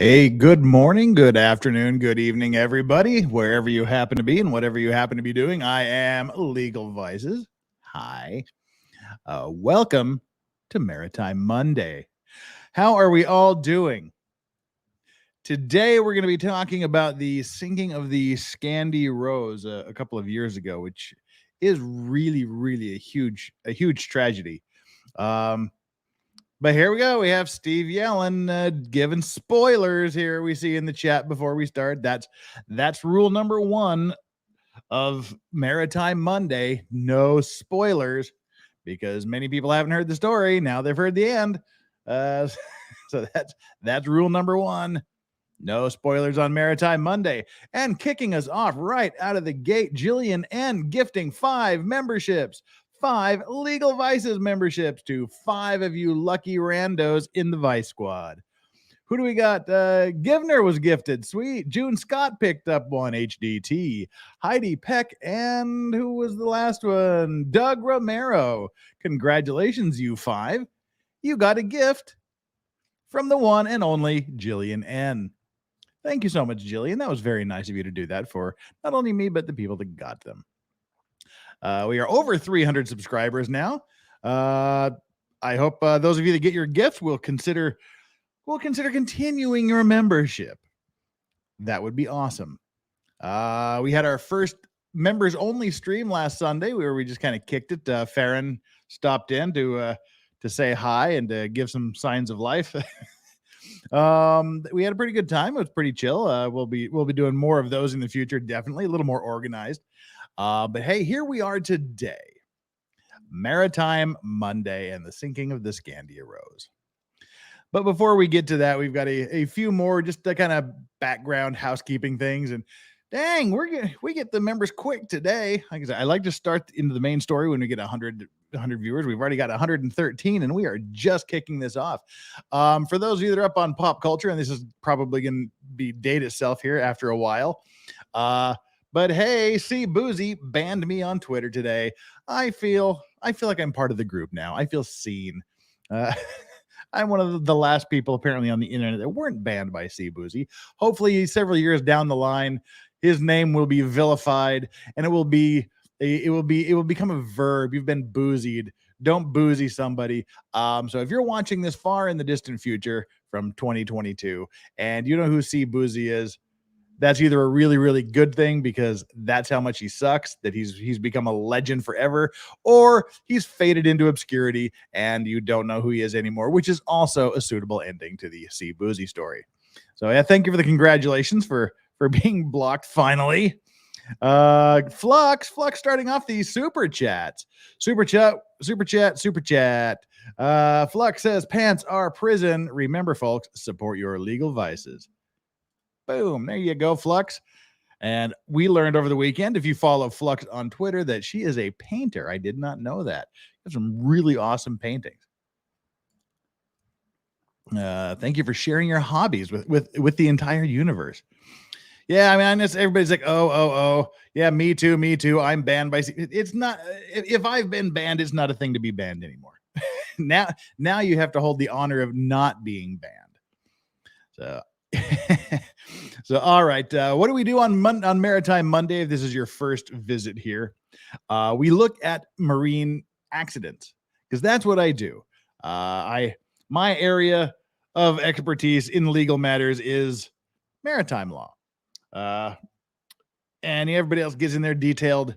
Hey, good morning, good afternoon, good evening, everybody, wherever you happen to be and whatever you happen to be doing. I am Legal Vices. Hi. Welcome to Maritime Monday. How are we all doing? Today, we're going to be talking about the sinking of the Scandie Rose a couple of years ago, which is really a huge tragedy. Um, But here we go. We have Steve Yellen giving spoilers here. We see in the chat before we start. That's rule number one of Maritime Monday. No spoilers, because many people haven't heard the story. Now they've heard the end. Uh, so that's rule number one. No spoilers on Maritime Monday. And kicking us off right out of the gate, Jillian N. gifting 5 memberships. 5 Legal Vices memberships to 5 of you lucky randos in the Vice Squad. Who do we got? Givner was gifted. Sweet. June Scott picked up one. HDT. Heidi Peck. And who was the last one? Doug Romero. Congratulations, you 5. You got a gift from the one and only Jillian N. Thank you so much, Jillian. That was very nice of you to do that for not only me, but the people that got them. We are over 300 subscribers now. I hope those of you that get your gift will consider continuing your membership. That would be awesome. We had our first members only stream last Sunday where we just kind of kicked it. Farron stopped in to say hi and to give some signs of life. We had a pretty good time. It was pretty chill. We'll be doing more of those in the future, definitely a little more organized. But hey, here we are today, Maritime Monday and the sinking of the Scandie Rose. But before we get to that, we've got a few more just the kind of background housekeeping things. And dang, we get the members quick today. Like I said, I like to start into the main story when we get 100 viewers. We've already got 113, and we are just kicking this off. For those of you that are up on pop culture, and this is probably going to be date itself here after a while. But hey, see, Boozy banned me on Twitter today. I feel like I'm part of the group now. I feel seen. I'm one of the last people apparently on the internet that weren't banned by C Boozy. Hopefully, several years down the line, his name will be vilified, and it will become a verb. You've been boozied. Don't boozy somebody. So if you're watching this far in the distant future from 2022, and you know who C Boozy is, that's either a really good thing because that's how much he sucks, that he's become a legend forever, or he's faded into obscurity and you don't know who he is anymore, which is also a suitable ending to the C Boozy story. So yeah, thank you for the congratulations for being blocked finally. Flux starting off the super chats. Super chat. Flux says pants are prison. Remember, folks, support your legal vices. Boom. There you go, Flux. And we learned over the weekend, if you follow Flux on Twitter, that she is a painter. I did not know that. You have some really awesome paintings. Thank you for sharing your hobbies with the entire universe. Yeah, I mean, everybody's like, oh, yeah, me too. I'm banned by. It's not. If I've been banned, it's not a thing to be banned anymore. now you have to hold the honor of not being banned. So. So, all right. What do we do on Maritime Monday? If this is your first visit here, we look at marine accidents because that's what I do. My area of expertise in legal matters is maritime law, and everybody else gets in their detailed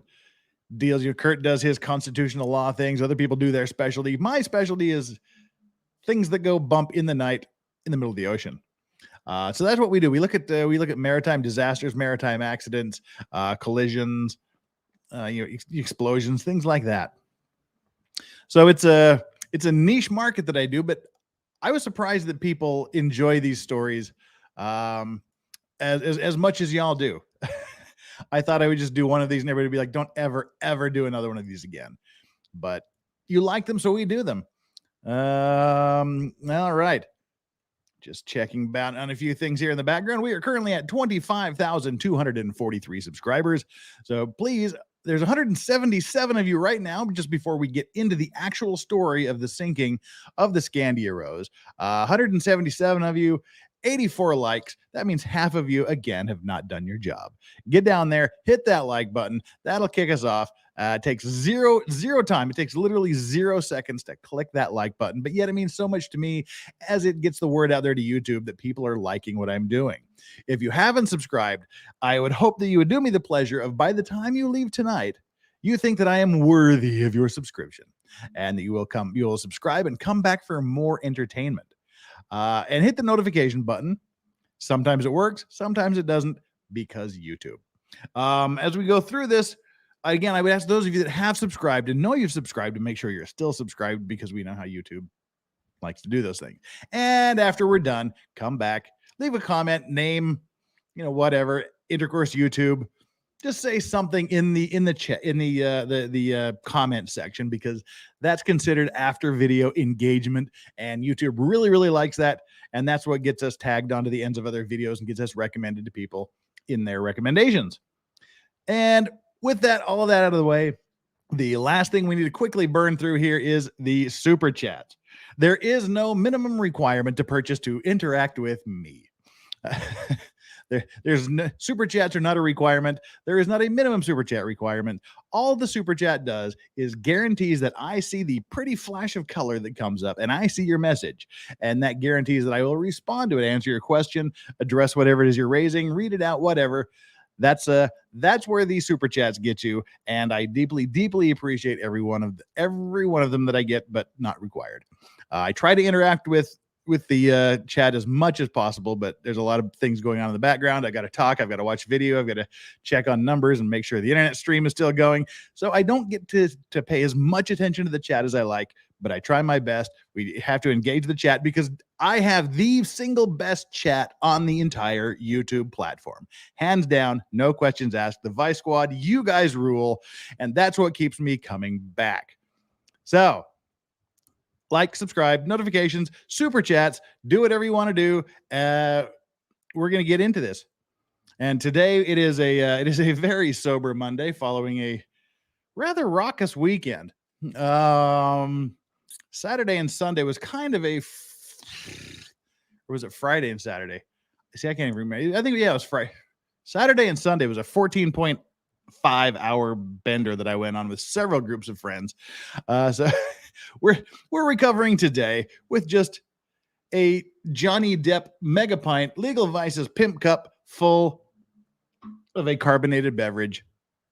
deals. Kurt does his constitutional law things. Other people do their specialty. My specialty is things that go bump in the night in the middle of the ocean. So that's what we do. We look at maritime disasters, maritime accidents, collisions, explosions, things like that. So it's a niche market that I do, but I was surprised that people enjoy these stories as much as y'all do. I thought I would just do one of these and everybody would be like, don't ever do another one of these again. But you like them, so we do them. All right. Just checking back on a few things here in the background. We are currently at 25,243 subscribers. So please, there's 177 of you right now, just before we get into the actual story of the sinking of the Scandie Rose. 177 of you. 84 likes. That means half of you, again, have not done your job. Get down there, hit that like button. That'll kick us off. It takes zero time. It takes literally 0 seconds to click that like button, but yet it means so much to me as it gets the word out there to YouTube that people are liking what I'm doing. If you haven't subscribed, I would hope that you would do me the pleasure of, by the time you leave tonight, you think that I am worthy of your subscription and that you will subscribe and come back for more entertainment. And hit the notification button. Sometimes it works, sometimes it doesn't, because YouTube. As we go through this, again, I would ask those of you that have subscribed and know you've subscribed to make sure you're still subscribed, because we know how YouTube likes to do those things. And after we're done, come back, leave a comment, name, whatever, Intercourse YouTube. Just say something in the chat, in the comment section, because that's considered after video engagement, and YouTube really, really likes that. And that's what gets us tagged onto the ends of other videos and gets us recommended to people in their recommendations. And with that, all of that out of the way, the last thing we need to quickly burn through here is the super chat. There is no minimum requirement to purchase to interact with me. There's no, super chats are not a requirement. There is not a minimum super chat requirement. All the super chat does is guarantees that I see the pretty flash of color that comes up and I see your message. And that guarantees that I will respond to it, answer your question, address whatever it is you're raising, read it out, whatever. That's where these super chats get you. And I deeply, deeply appreciate every one of them that I get, but not required. I try to interact with the chat as much as possible, but there's a lot of things going on in the background. I got to talk, I've got to watch video, I've got to check on numbers and make sure the internet stream is still going. So I don't get to pay as much attention to the chat as I like, but I try my best. We have to engage the chat because I have the single best chat on the entire YouTube platform. Hands down, no questions asked. The Vice Squad, you guys rule, and that's what keeps me coming back. So like, subscribe, notifications, super chats, do whatever you want to do. We're going to get into this. And today it is a very sober Monday following a rather raucous weekend. Saturday and Sunday was kind of or was it Friday and Saturday? See, I can't even remember. I think, yeah, it was Friday. Saturday and Sunday was a 14.5-hour bender that I went on with several groups of friends. So we're recovering today with just a Johnny Depp mega pint Legal Vices pimp cup full of a carbonated beverage,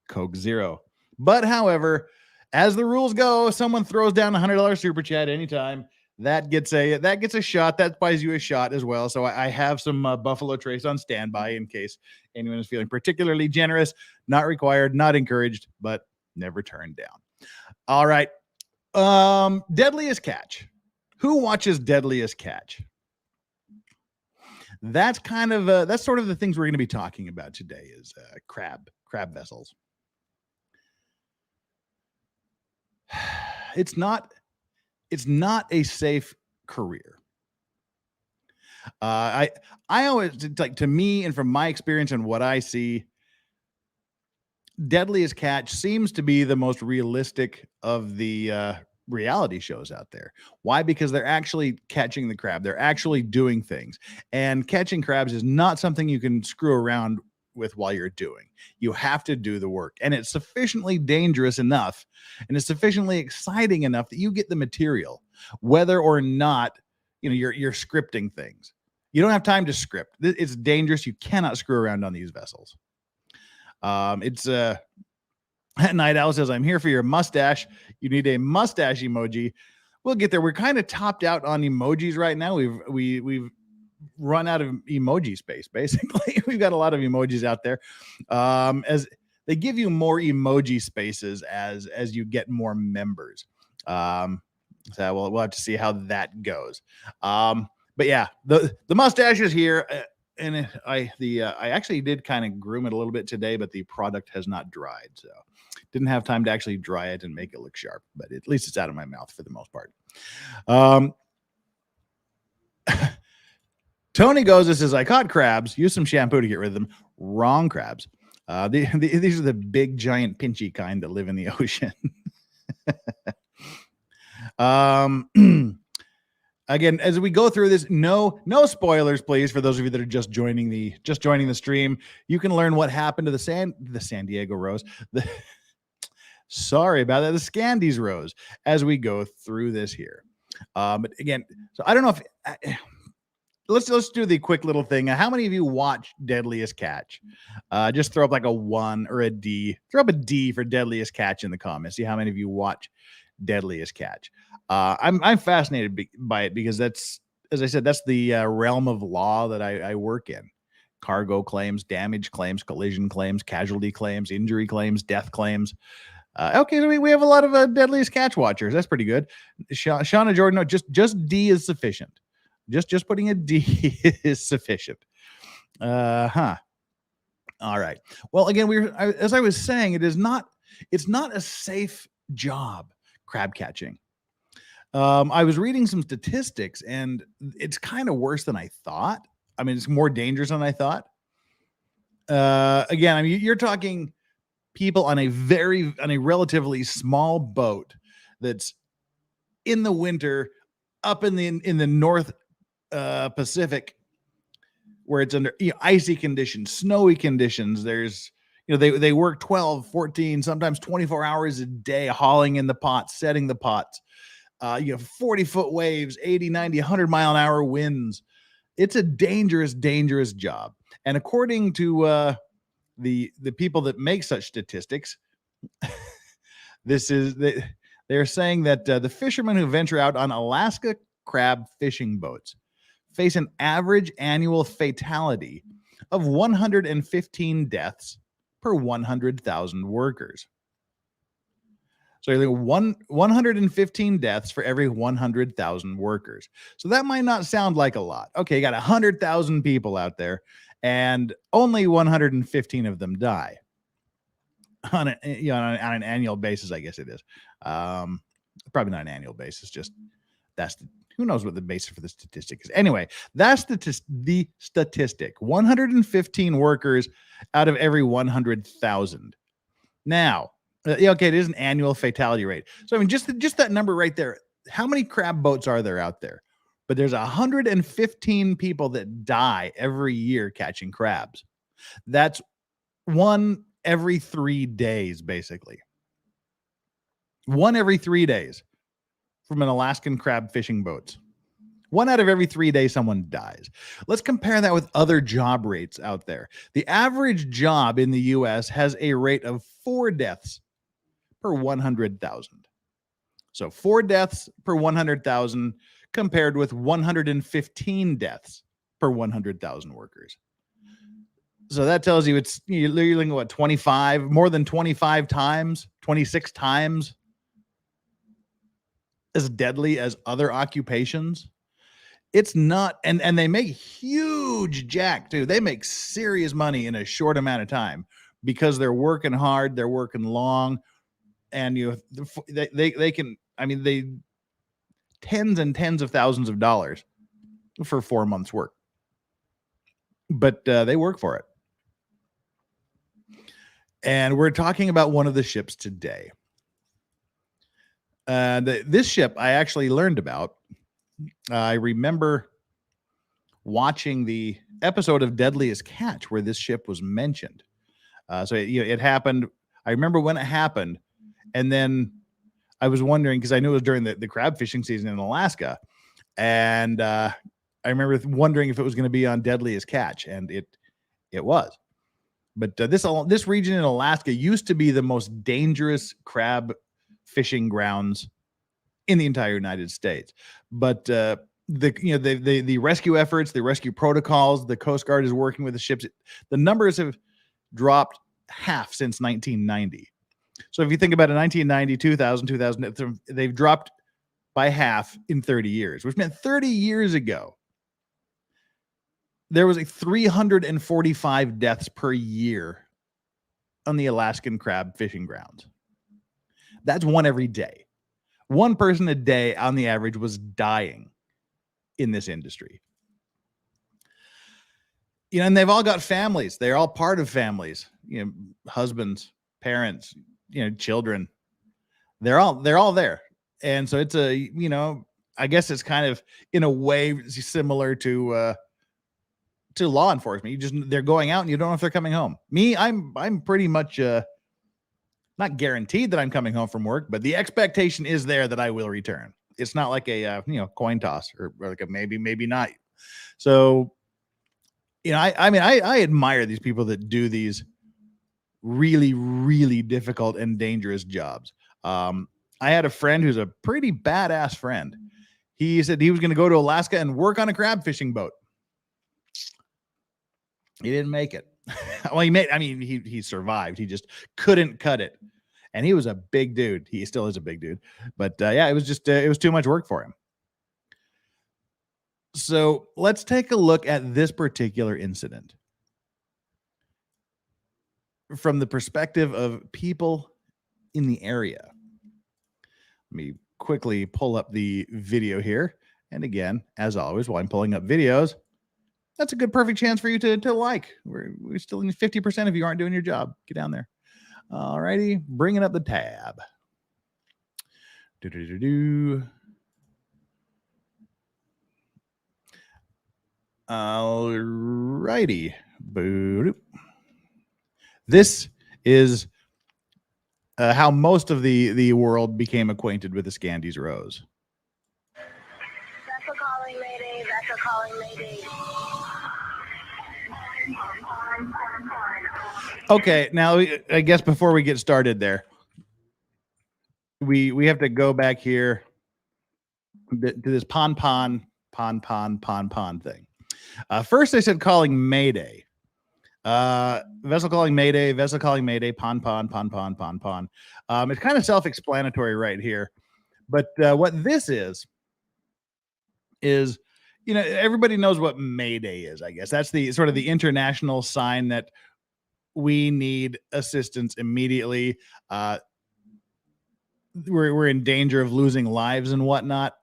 Coke Zero. But however, as the rules go, someone throws down $100 super chat anytime. That gets a shot. That buys you a shot as well. So I have some Buffalo Trace on standby in case anyone is feeling particularly generous. Not required, not encouraged, but never turned down. All right. Deadliest Catch. Who watches Deadliest Catch? That's that's sort of the things we're going to be talking about today is crab vessels. It's not a safe career. I always, like, to me and from my experience and what I see, Deadliest Catch seems to be the most realistic of the reality shows out there. Why? Because they're actually catching the crab. They're actually doing things. And catching crabs is not something you can screw around with while you're doing. You have to do the work. And it's sufficiently dangerous enough and it's sufficiently exciting enough that you get the material, whether or not you're scripting things. You don't have time to script. It's dangerous. You cannot screw around on these vessels. Night Owl says, I'm here for your mustache. You need a mustache emoji. We'll get there. We're kind of topped out on emojis right now. We've run out of emoji space. Basically, we've got a lot of emojis out there. As they give you more emoji spaces as you get more members. So we'll have to see how that goes. But yeah, the mustache is here. And I actually did kind of groom it a little bit today, but the product has not dried, so didn't have time to actually dry it and make it look sharp. But at least it's out of my mouth for the most part. Tony Goza says, I caught crabs. Use some shampoo to get rid of them. Wrong crabs. These are the big, giant, pinchy kind that live in the ocean. Again, as we go through this, no spoilers, please. For those of you that are just joining the stream, you can learn what happened to the San Diego Rose. Sorry about that. The Scandies Rose as we go through this here. But again, so I don't know if let's do the quick little thing. How many of you watch Deadliest Catch? Just throw up like a 1 or a D. Throw up a D for Deadliest Catch in the comments. See how many of you watch Deadliest Catch. I'm fascinated by it because that's, as I said, that's the realm of law that I work in. Cargo claims, damage claims, collision claims, casualty claims, injury claims, death claims. Okay, so we have a lot of Deadliest Catch watchers. That's pretty good. Shauna Jordan, no, just D is sufficient. Just putting a D is sufficient. All right. Well, again, as I was saying, it's not a safe job, crab catching. I was reading some statistics, and it's kind of worse than I thought. I mean, it's more dangerous than I thought. Again, I mean, you're talking people on a relatively small boat that's in the winter up in the North Pacific, where it's under icy conditions, snowy conditions. There's they work 12, 14, sometimes 24 hours a day hauling in the pots, setting the pots. 40-foot waves, 80, 90, 100 mile an hour winds. It's a dangerous job. And according to the people that make such statistics, they're saying that the fishermen who venture out on Alaska crab fishing boats face an average annual fatality of 115 deaths per 100,000 workers. So you're 115 deaths for every 100,000 workers. So that might not sound like a lot. Okay, you got 100,000 people out there, and only 115 of them die on an annual basis. I guess it is. Probably not an annual basis. Just who knows what the basis for the statistic is. Anyway, that's the statistic. 115 workers out of every 100,000. Now, okay, it is an annual fatality rate. So I mean, just that number right there. How many crab boats are there out there? But there's 115 people that die every year catching crabs. That's one every 3 days, basically. One every 3 days from an Alaskan crab fishing boats. 1 out of every 3 days, someone dies. Let's compare that with other job rates out there. The average job in the U.S. has a rate of 4 deaths per 100,000. So 4 deaths per 100,000 compared with 115 deaths per 100,000 workers. So that tells you you're looking at what, more than 25 times, 26 times as deadly as other occupations. It's not, and they make huge jack too. They make serious money in a short amount of time because they're working hard, they're working long, and they can, I mean, they tens and tens of thousands of dollars for 4 months work, but they work for it. And we're talking about one of the ships today. This ship I actually learned about. I remember watching the episode of Deadliest Catch where this ship was mentioned. So it happened. I remember when it happened, and then I was wondering because I knew it was during the crab fishing season in Alaska, and I remember wondering if it was going to be on Deadliest Catch, and it was. But this region in Alaska used to be the most dangerous crab fishing grounds in the entire United States. But the rescue efforts, the rescue protocols, the Coast Guard is working with the ships. The numbers have dropped half since 1990. So if you think about it, 1990, 2000, they've dropped by half in 30 years, which meant 30 years ago, there was 345 deaths per year on the Alaskan crab fishing grounds. That's one every day. One person a day on the average was dying in this industry. And they've all got families. They're all part of families, husbands, parents, children. They're all there. And so it's I guess it's kind of in a way similar to law enforcement. They're going out and you don't know if they're coming home. Me, I'm pretty much not guaranteed that I'm coming home from work, but the expectation is there that I will return. It's not like a coin toss or like a maybe not. So I admire these people that do these really, really difficult and dangerous jobs. I had a friend who's a pretty badass friend. He said he was going to go to Alaska and work on a crab fishing boat. He didn't make it. Well, he survived. He just couldn't cut it. And he was a big dude. He still is a big dude. But it was just, it was too much work for him. So let's take a look at this particular incident from the perspective of people in the area. Let me quickly pull up the video here. And again, as always, while I'm pulling up videos, that's a good perfect chance for you to like. We're still in 50% if you aren't doing your job. Get down there. All righty, bringing up the tab. All righty. This is how most of the world became acquainted with the Scandies Rose. Vessel calling Mayday. Vessel calling Mayday. Okay, now I guess before we get started there, we have to go back here to this pon thing. First, they said calling Mayday. Vessel calling Mayday. Vessel calling Mayday. Pon. It's kind of self-explanatory right here, but what this is everybody knows what Mayday is. I guess that's the sort of the international sign that we need assistance immediately. We're in danger of losing lives and whatnot.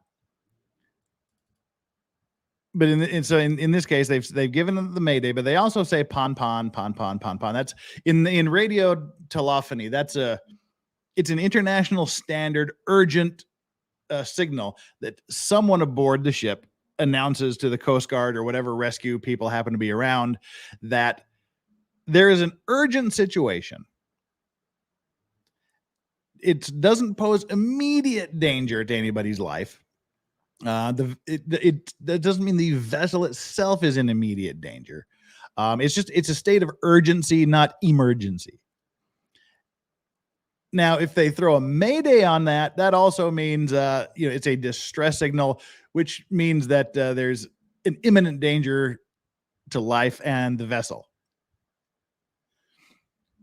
But in this case, they've given them the Mayday, but they also say pon. That's in radio telephony. It's an international standard urgent signal that someone aboard the ship announces to the Coast Guard or whatever rescue people happen to be around that there is an urgent situation. It doesn't pose immediate danger to anybody's life. That doesn't mean the vessel itself is in immediate danger. It's a state of urgency, not emergency. Now, if they throw a Mayday on that also means it's a distress signal, which means that there's an imminent danger to life and the vessel.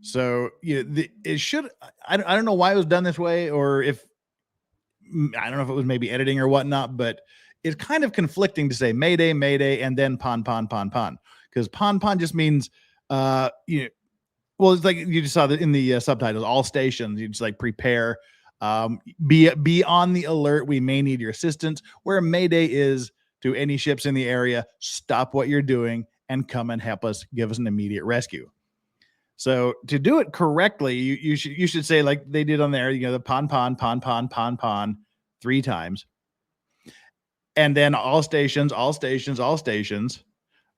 So I don't know why it was done this way, or if I don't know if it was maybe editing or whatnot, but it's kind of conflicting to say Mayday, Mayday, and then pon, because pon just means well, it's like you just saw that in the subtitles, all stations, you just like prepare, be on the alert. We may need your assistance. Where Mayday is to any ships in the area, stop what you're doing and come and help us, give us an immediate rescue. So to do it correctly, you should say like they did on there, the pon 3 times. And then all stations,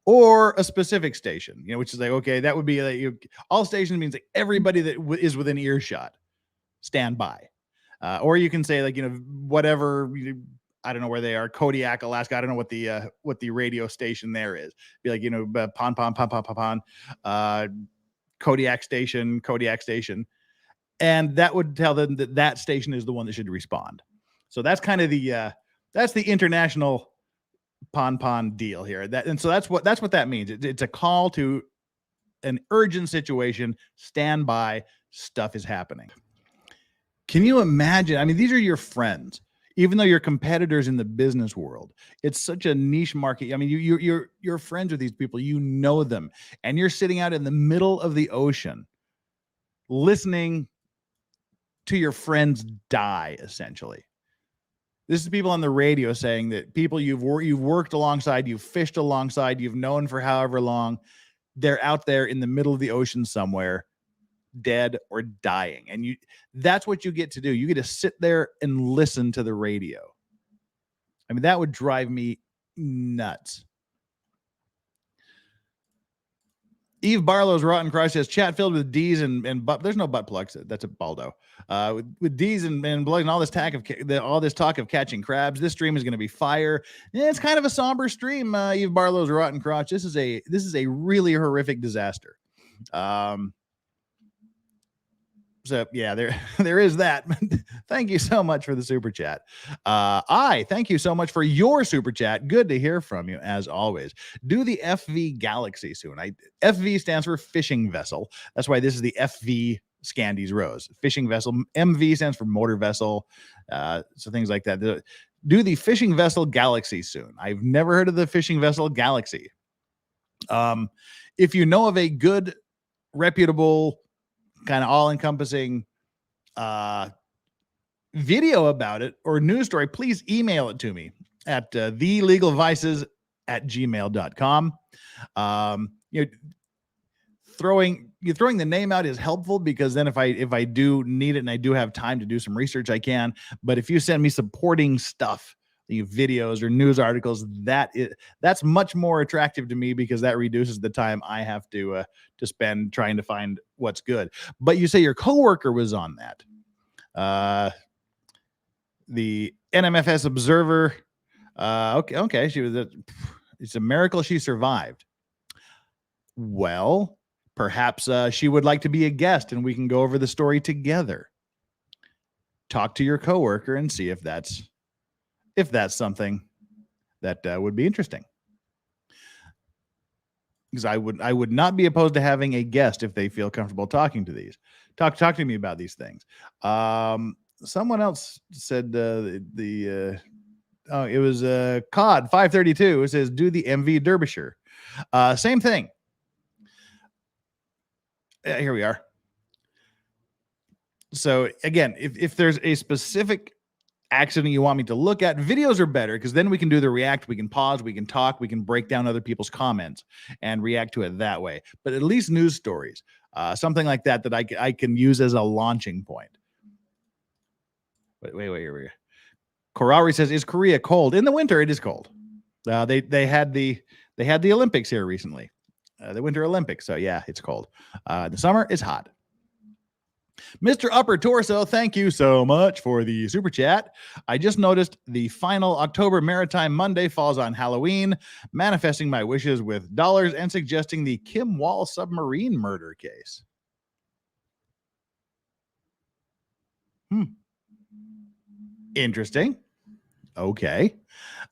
or a specific station, which is like, okay, that would be like all stations means like everybody that is within earshot, stand by. Or you can say like, whatever, I don't know where they are, Kodiak, Alaska. I don't know what the radio station there is. Be like, pon, Kodiak station. And that would tell them that station is the one that should respond. So that's kind of that's the international pon deal here. So that's what that means. It's a call to an urgent situation. Stand by. Stuff is happening. Can you imagine? I mean, these are your friends, even though you're competitors in the business world. It's such a niche market. I mean, you're friends with these people. You know them, and you're sitting out in the middle of the ocean, listening to your friends die. Essentially, this is people on the radio saying that people you've worked alongside, you've fished alongside, you've known for however long, they're out there in the middle of the ocean somewhere, dead or dying. And that's what you get to do. You get to sit there and listen to the radio. I mean, that would drive me nuts. Eve Barlow's Rotten Crush says chat filled with D's and butt. There's no butt plugs. That's a Baldo. With D's and blood and all this talk of catching crabs. This stream is going to be fire. Yeah, it's kind of a somber stream. Eve Barlow's Rotten Crotch. This is a really horrific disaster. So yeah, there is that. Thank you so much for the super chat. Thank you so much for your super chat. Good to hear from you as always. Do the FV Galaxy soon. FV stands for fishing vessel. That's why this is the FV Scandies Rose fishing vessel. MV stands for motor vessel. So things like that. Do the fishing vessel Galaxy soon. I've never heard of the fishing vessel Galaxy. If you know of a good, reputable, kind of all-encompassing video about it or news story, please email it to me at thelegalvices@gmail.com. Throwing the name out is helpful because then if I do need it and I do have time to do some research, I can. But if you send me supporting stuff, videos or news articles, that's much more attractive to me because that reduces the time I have to spend trying to find what's good. But you say your coworker was on that. The NMFS Observer. Okay. She was. It's a miracle she survived. Well, perhaps she would like to be a guest and we can go over the story together. Talk to your coworker and see if that's something that would be interesting. Because I would not be opposed to having a guest if they feel comfortable talking to these. Talk to me about these things. Someone else said it was COD 532. It says do the MV Derbyshire. Same thing. Here we are. So again, if there's a specific accident you want me to look at, videos are better because then we can do the react, we can pause, we can talk, we can break down other people's comments and react to it that way. But at least news stories, something like that I can use as a launching point. Wait, here we go. Korari says, is Korea cold? In the winter, it is cold. They had the Olympics here recently, the Winter Olympics. So yeah, it's cold. The summer is hot. Mr. Upper Torso, thank you so much for the super chat. I just noticed the final October Maritime Monday falls on Halloween, manifesting my wishes with dollars and suggesting the Kim Wall submarine murder case. Interesting. Okay.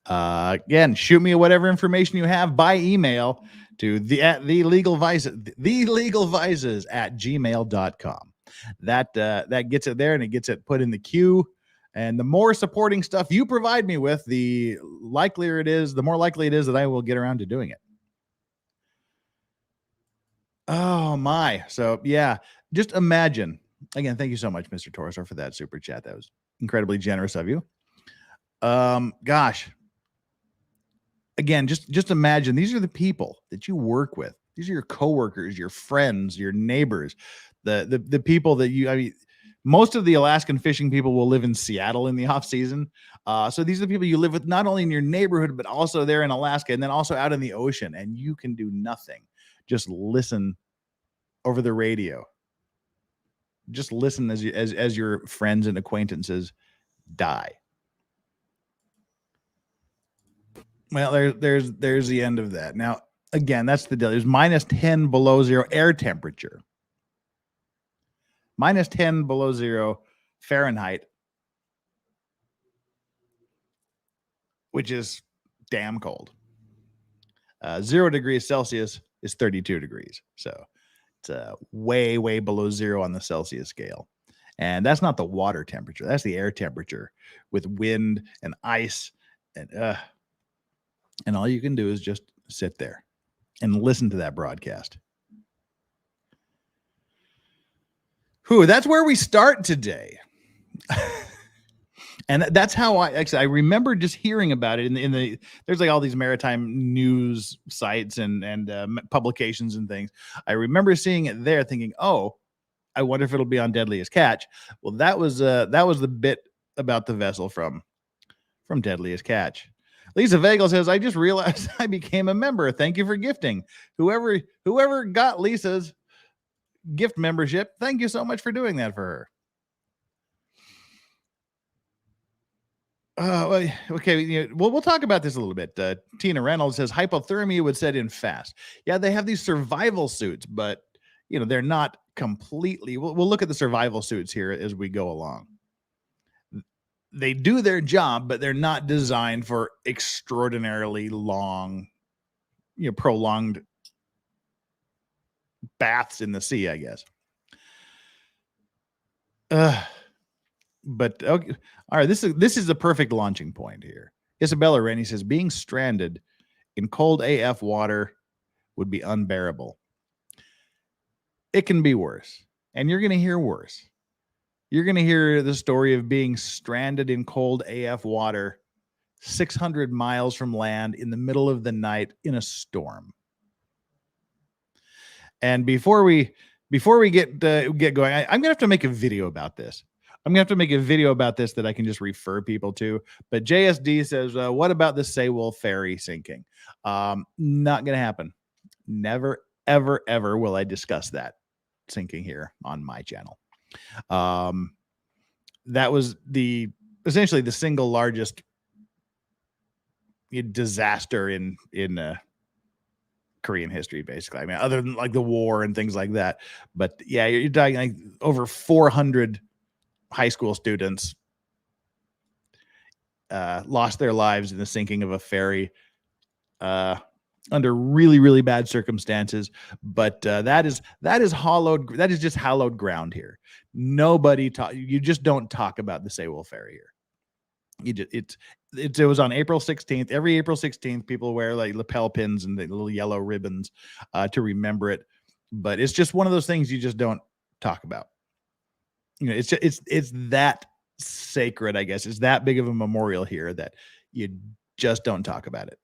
Again, shoot me whatever information you have by email to thelegalvices@gmail.com. That gets it there and it gets it put in the queue. And the more supporting stuff you provide me with, the more likely it is that I will get around to doing it. Oh my. So yeah, just imagine. Again, thank you so much, Mr. Torso, for that super chat. That was incredibly generous of you. Gosh. Again, just imagine these are the people that you work with. These are your coworkers, your friends, your neighbors, the people that most of the Alaskan fishing people will live in Seattle in the off season. So these are the people you live with not only in your neighborhood, but also there in Alaska and then also out in the ocean. And you can do nothing. Just listen over the radio. Just listen as your friends and acquaintances die. Well, there's the end of that. Now, again, that's the deal. There's -10 below zero air temperature. -10 below zero Fahrenheit, which is damn cold. 0 degrees Celsius is 32 degrees. So it's way, way below zero on the Celsius scale. And that's not the water temperature. That's the air temperature with wind and ice. And all you can do is just sit there and listen to that broadcast. That's where we start today. And that's how I remember just hearing about it in the there's like all these maritime news sites and publications and things. I remember seeing it there thinking, oh, I wonder if it'll be on Deadliest Catch. Well, that was the bit about the vessel from from Deadliest Catch. Lisa Vagel says, I just realized I became a member. Thank you for gifting. Whoever got Lisa's gift membership, thank you so much for doing that for her. Okay. We'll talk about this a little bit. Tina Reynolds says hypothermia would set in fast. Yeah, they have these survival suits, but they're not completely. We'll look at the survival suits here as we go along. They do their job, but they're not designed for extraordinarily long, prolonged baths in the sea, I guess. But okay, all right, this is the perfect launching point here. Isabella Rennie says being stranded in cold AF water would be unbearable. It can be worse, and you're going to hear worse. You're going to hear the story of being stranded in cold AF water 600 miles from land in the middle of the night in a storm. And before we get going, I'm going to have to make a video about this. I'm going to have to make a video about this that I can just refer people to. But JSD says, what about the Seawolf ferry sinking? Not going to happen. Never, ever, ever will I discuss that sinking here on my channel. That was essentially the single largest disaster in Korean history, basically. I mean, other than like the war and things like that. But yeah, you're talking like over 400 high school students lost their lives in the sinking of a ferry under really, really bad circumstances. But that is just hallowed ground here. You just don't talk about the Seawolf ferry here. It was on April 16th. Every April 16th, people wear like lapel pins and the little yellow ribbons to remember it. But it's just one of those things you just don't talk about. It's that sacred, I guess. It's that big of a memorial here that you just don't talk about it.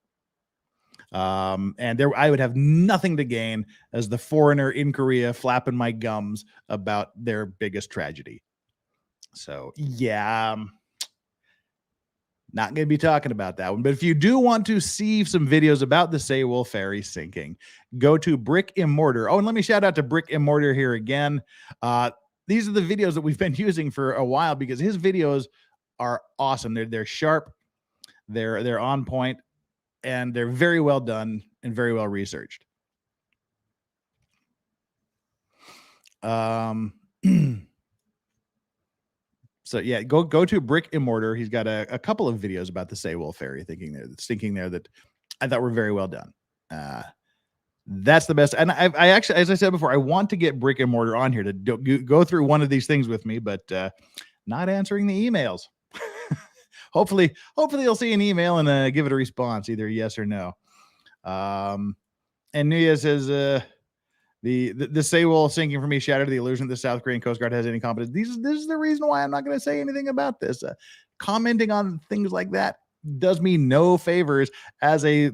And I would have nothing to gain as the foreigner in Korea flapping my gums about their biggest tragedy. So yeah, not going to be talking about that one. But if you do want to see some videos about the Seawolf ferry sinking, go to Brick and Mortar. Oh, and let me shout out to Brick and Mortar here again. These are the videos that we've been using for a while because his videos are awesome. They're sharp, they're on point, and they're very well done and very well researched. So yeah, go to Brick and Mortar. He's got a couple of videos about the Seawolf ferry sinking there that I thought were very well done. That's the best. And I actually, as I said before, I want to get Brick and Mortar on here to go through one of these things with me, but not answering the emails. Hopefully you'll see an email and give it a response, either yes or no. And Nuya says, the Seawolf sinking for me shattered the illusion that the South Korean Coast Guard has any competence. This is the reason why I'm not going to say anything about this. Commenting on things like that does me no favors as a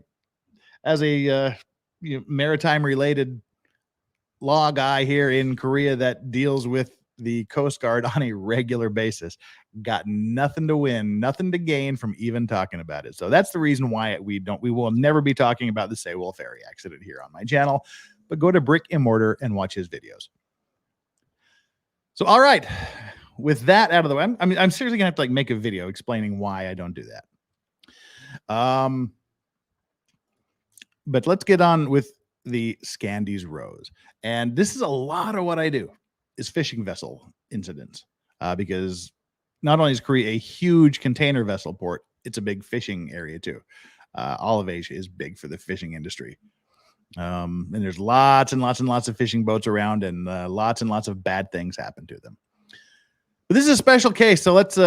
maritime related law guy here in Korea that deals with the Coast Guard on a regular basis. Got nothing to win, nothing to gain from even talking about it. So that's the reason why we will never be talking about the Seawolf ferry accident here on my channel. But go to Brick and Mortar and watch his videos. So, all right, with that out of the way, I'm seriously gonna have to make a video explaining why I don't do that. But let's get on with the Scandies Rose. And this is a lot of what I do is fishing vessel incidents because not only is Korea a huge container vessel port, it's a big fishing area too. All of Asia is big for the fishing industry. And there's lots and lots and lots of fishing boats around and lots and lots of bad things happen to them. But this is a special case, so let's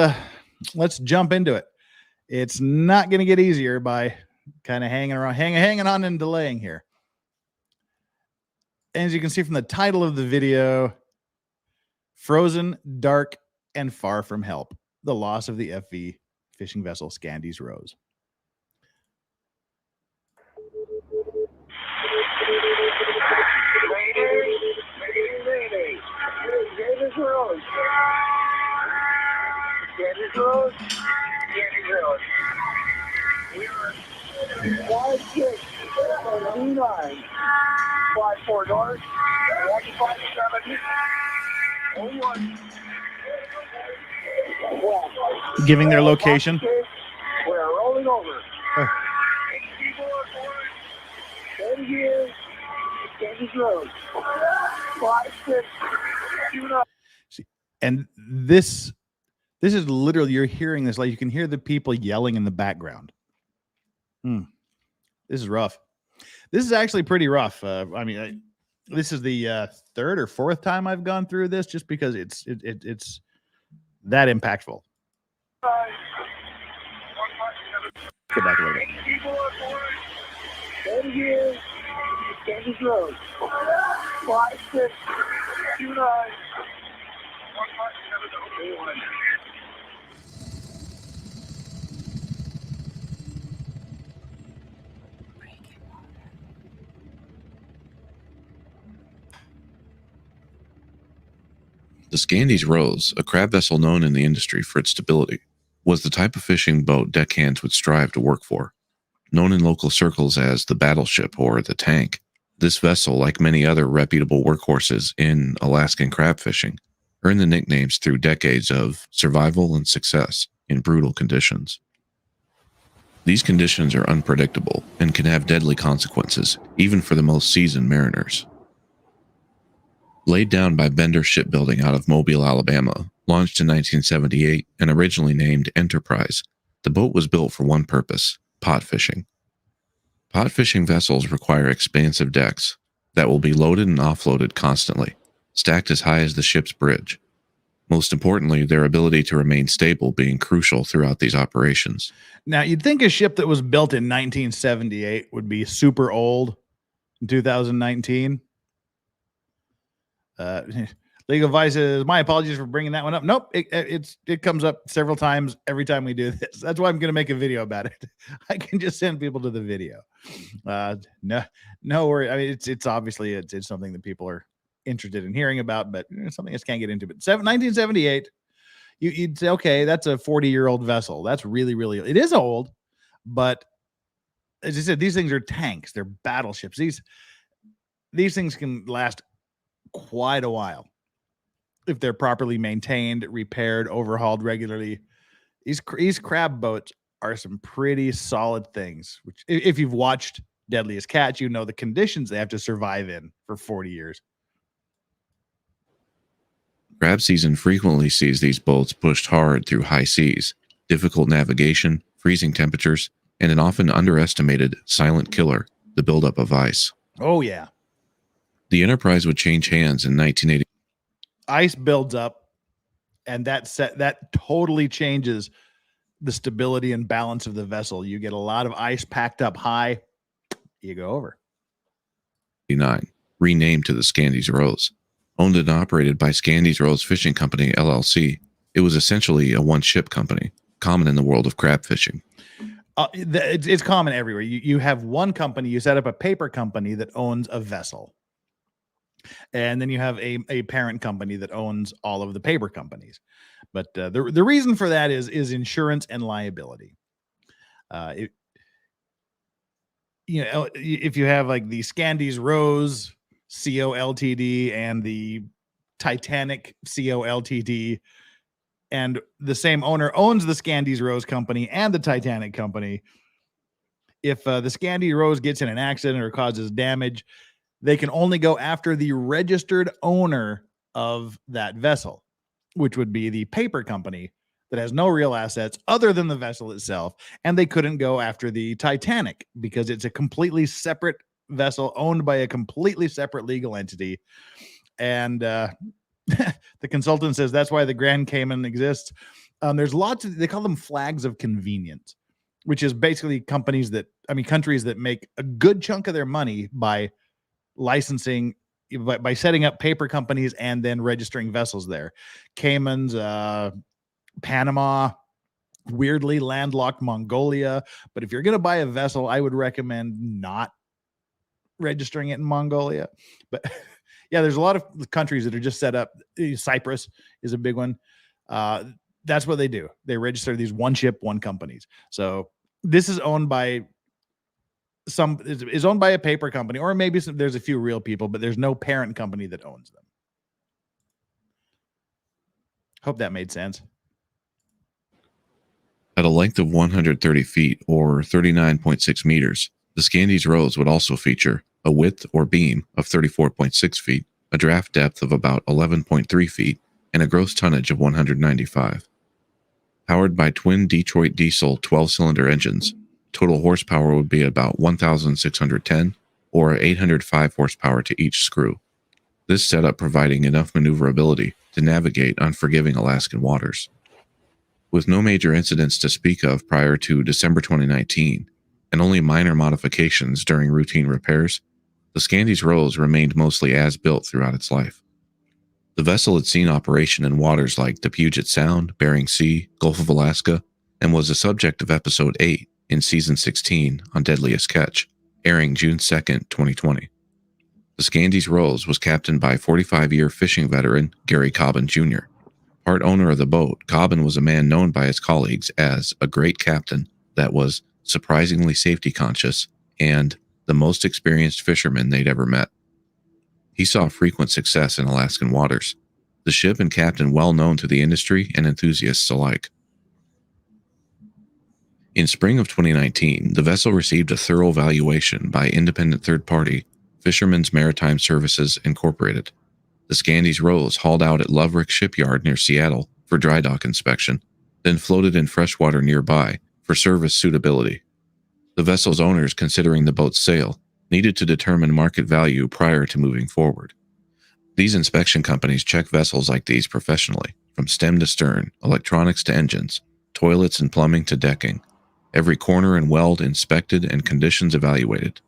jump into it. It's not going to get easier by kind of hanging on and delaying here. And as you can see from the title of the video, Frozen, Dark, and Far from Help, the loss of the FV fishing vessel Scandies Rose. Mayday. Scandies Rose. Scandies Rose. Scandies Rose. We are 5629, 54 north, 157, 01. Giving their location. We're rolling over. Oh. People are board. 10 years. Scandie's Rose. 5629. And this is literally, you're hearing this, like you can hear the people yelling in the background. This is rough. This is actually pretty rough. I mean, this is the third or fourth time I've gone through this, just because it's that impactful. Go back a little bit. People are board. 10 years. Scandie's Rose. 5629. 157, 01. The Scandie's Rose, a crab vessel known in the industry for its stability, was the type of fishing boat deckhands would strive to work for. Known in local circles as the battleship or the tank, this vessel, like many other reputable workhorses in Alaskan crab fishing, earned the nicknames through decades of survival and success in brutal conditions. These conditions are unpredictable and can have deadly consequences, even for the most seasoned mariners. Laid down by Bender Shipbuilding out of Mobile, Alabama, launched in 1978 and originally named Enterprise, the boat was built for one purpose: pot fishing. Pot fishing vessels require expansive decks that will be loaded and offloaded constantly, stacked as high as the ship's bridge. Most importantly, their ability to remain stable being crucial throughout these operations. Now, you'd think a ship that was built in 1978 would be super old in 2019. Legal Vices, my apologies for bringing that one up. Nope, it comes up several times every time we do this. That's why I'm going to make a video about it. I can just send people to the video. No worry. I mean, it's obviously it's something that people are interested in hearing about, but something I just can't get into. But 1978, you'd say, okay, that's a 40-year-old vessel. That's really, really, it is old, but as I said, these things are tanks. They're battleships. These things can last quite a while if they're properly maintained, repaired, overhauled regularly. These crab boats are some pretty solid things, which if you've watched Deadliest Catch, you know the conditions they have to survive in for 40 years. Crab season frequently sees these boats pushed hard through high seas, difficult navigation, freezing temperatures, and an often underestimated silent killer, the buildup of ice. Oh, yeah. The Enterprise would change hands in 1980. Ice builds up, and that totally changes the stability and balance of the vessel. You get a lot of ice packed up high, you go over. Renamed to the Scandie's Rose. Owned and operated by Scandie's Rose Fishing Company, LLC, it was essentially a one-ship company, common in the world of crab fishing. It's common everywhere. You have one company, you set up a paper company that owns a vessel. And then you have a parent company that owns all of the paper companies. But the reason for that is insurance and liability. If you have like the Scandie's Rose CO Ltd and the Titanic CO Ltd, and the same owner owns the Scandie's Rose company and the Titanic company, if the Scandie's Rose gets in an accident or causes damage, they can only go after the registered owner of that vessel, which would be the paper company that has no real assets other than the vessel itself. And they couldn't go after the Titanic because it's a completely separate vessel owned by a completely separate legal entity. And the consultant says that's why the Grand Cayman exists. There's lots of, they call them flags of convenience, which is basically countries that make a good chunk of their money by licensing, by setting up paper companies and then registering vessels there. Caymans, Panama, weirdly landlocked Mongolia. But if you're going to buy a vessel, I would recommend not registering it in Mongolia. But yeah, there's a lot of countries that are just set up. Cyprus is a big one. That's what they do. They register these one ship, one companies. So this is owned by is owned by a paper company, or maybe there's a few real people, but there's no parent company that owns them. Hope that made sense. At a length of 130 feet or 39.6 meters, the Scandies Rose would also feature a width or beam of 34.6 feet, a draft depth of about 11.3 feet, and a gross tonnage of 195. Powered by twin Detroit diesel 12-cylinder engines, total horsepower would be about 1,610 or 805 horsepower to each screw. This setup providing enough maneuverability to navigate unforgiving Alaskan waters. With no major incidents to speak of prior to December 2019, and only minor modifications during routine repairs, the Scandies Rose remained mostly as built throughout its life. The vessel had seen operation in waters like the Puget Sound, Bering Sea, Gulf of Alaska, and was the subject of Episode 8 in Season 16 on Deadliest Catch, airing June 2, 2020. The Scandies Rose was captained by 45-year fishing veteran Gary Cobbin Jr. Part owner of the boat, Cobbin was a man known by his colleagues as a great captain that was surprisingly safety conscious and the most experienced fisherman they'd ever met. He saw frequent success in Alaskan waters, the ship and captain well known to the industry and enthusiasts alike. In spring of 2019, the vessel received a thorough valuation by independent third party Fishermen's Maritime Services Incorporated. The Scandies Rose hauled out at Loverick Shipyard near Seattle for dry dock inspection, then floated in freshwater nearby for service suitability. The vessel's owners, considering the boat's sale, needed to determine market value prior to moving forward. These inspection companies check vessels like these professionally, from stem to stern, electronics to engines, toilets and plumbing to decking. Every corner and weld inspected and conditions evaluated.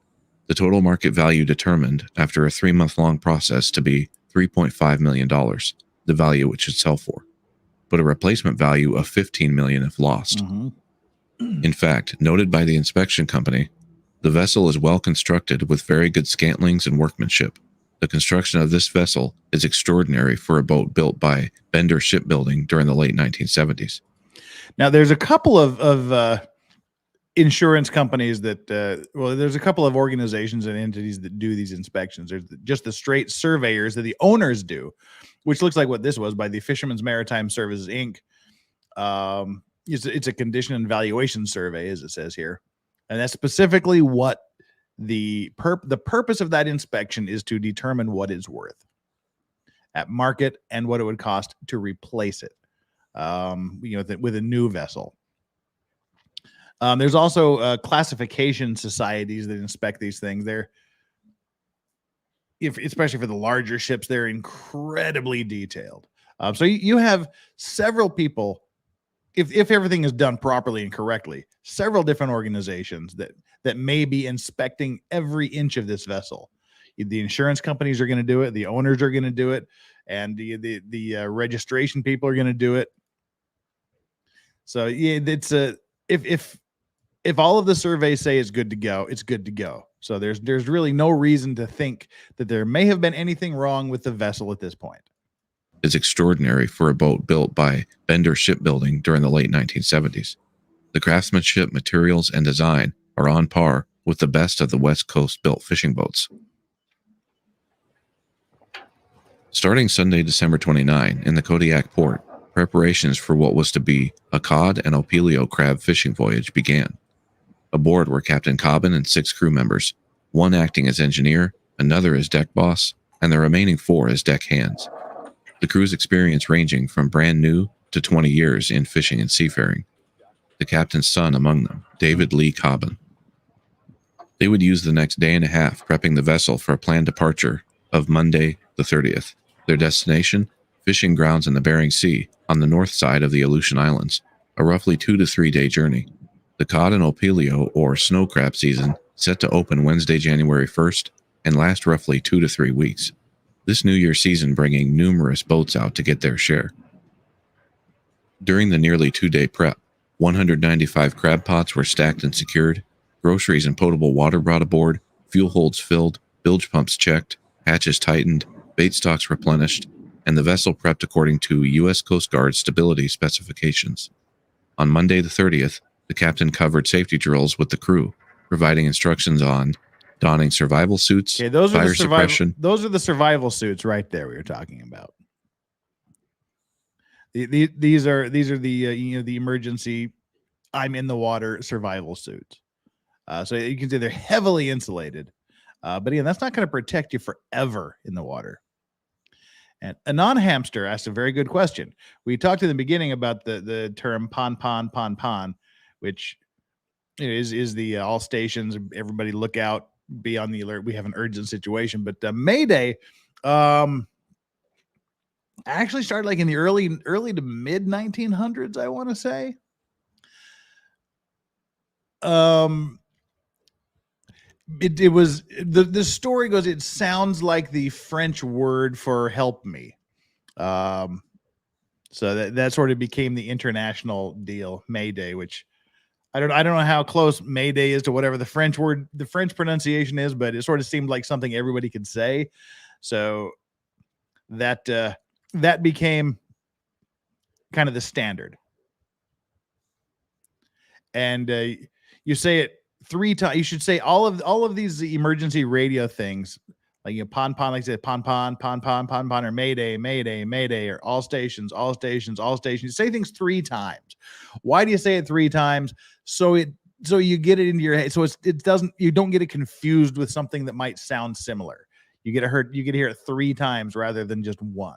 The total market value determined after a 3-month-long process to be $3.5 million, the value it should sell for, but a replacement value of $15 million if lost. In fact, noted by the inspection company, the vessel is well constructed with very good scantlings and workmanship. The construction of this vessel is extraordinary for a boat built by Bender Shipbuilding during the late 1970s. Now, there's a couple of insurance companies that, there's a couple of organizations and entities that do these inspections. There's just the straight surveyors that the owners do, which looks like what this was by the Fishermen's Maritime Services, Inc. It's a condition and valuation survey, as it says here. And that's specifically what the purpose of that inspection is, to determine what it's worth at market and what it would cost to replace it, with a new vessel. There's also classification societies that inspect these things. Especially for the larger ships, they're incredibly detailed. So you have several people, if everything is done properly and correctly, several different organizations that may be inspecting every inch of this vessel. The insurance companies are going to do it. The owners are going to do it. And the registration people are going to do it. So yeah, it's if all of the surveys say it's good to go, it's good to go. So there's really no reason to think that there may have been anything wrong with the vessel at this point. Is extraordinary for a boat built by Bender Shipbuilding during the late 1970s. The craftsmanship, materials, and design are on par with the best of the West Coast built fishing boats. Starting Sunday, December 29, in the Kodiak port, preparations for what was to be a cod and opilio crab fishing voyage began. Aboard were Captain Cobbin and 6 crew members, one acting as engineer, another as deck boss, and the remaining 4 as deck hands. The crew's experience ranging from brand new to 20 years in fishing and seafaring. The captain's son among them, David Lee Cobbin. They would use the next day and a half prepping the vessel for a planned departure of Monday the 30th. Their destination, fishing grounds in the Bering Sea on the north side of the Aleutian Islands, a roughly 2 to 3 day journey. The cod and opilio or snow crab season set to open Wednesday, January 1st and last roughly 2 to 3 weeks. This New Year season bringing numerous boats out to get their share. During the nearly 2-day prep, 195 crab pots were stacked and secured, groceries and potable water brought aboard, fuel holds filled, bilge pumps checked, hatches tightened, bait stocks replenished, and the vessel prepped according to U.S. Coast Guard stability specifications. On Monday the 30th, The captain covered safety drills with the crew, providing instructions on donning survival suits, Okay, those are fire the survival. suppression. Those are the survival suits right there we were talking about. These are the the emergency I'm in the water survival suits. So you can see they're heavily insulated. But again, that's not going to protect you forever in the water. And a non-hamster asked a very good question. We talked in the beginning about the term pon, which is the all stations, everybody look out, be on the alert. We have an urgent situation. But Mayday actually started like in the early to mid 1900s, I want to say. It was the story goes, it sounds like the French word for help me. So that sort of became the international deal, Mayday, which I don't know how close Mayday is to whatever the French pronunciation is, but it sort of seemed like something everybody could say. So that became kind of the standard. And you say it 3 times. You should say all of these emergency radio things, like pon, like I said, pon, or mayday, or all stations. You say things 3 times. Why do you say it 3 times? So you get it into your head. So you don't get it confused with something that might sound similar. You get to hear it 3 times rather than just 1.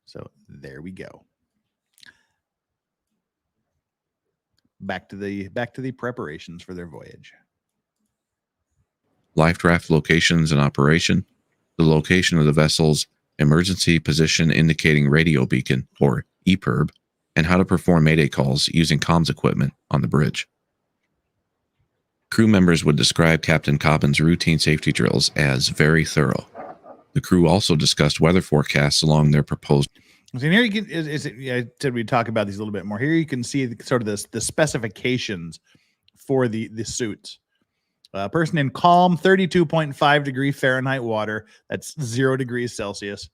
So there we go. Back to the preparations for their voyage. Life raft locations and operation, the location of the vessel's emergency position indicating radio beacon, or EPIRB, and how to perform mayday calls using comms equipment on the bridge. Crew members would describe Captain Cobbin's routine safety drills as very thorough. The crew also discussed weather forecasts along their proposed. So here you can, I said we'd talk about these a little bit more. Here you can see sort of the specifications for the suits. A person in calm 32.5 degree Fahrenheit water, that's 0 degrees Celsius,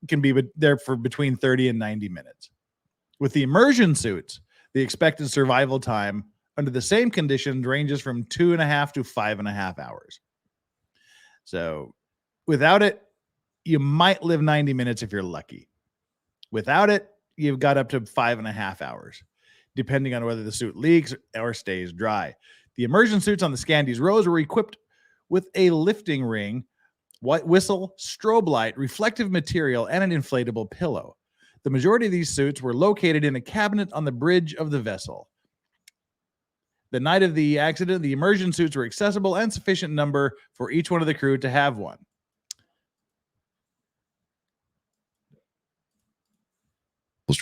can be there for between 30 and 90 minutes. With the immersion suits, the expected survival time under the same conditions ranges from 2.5 to 5.5 hours. So without it, you might live 90 minutes if you're lucky. Without it, you've got up to 5.5 hours, depending on whether the suit leaks or stays dry. The immersion suits on the Scandies Rose were equipped with a lifting ring, white whistle, strobe light, reflective material, and an inflatable pillow. The majority of these suits were located in a cabinet on the bridge of the vessel. The night of the accident, the immersion suits were accessible and sufficient number for each one of the crew to have one.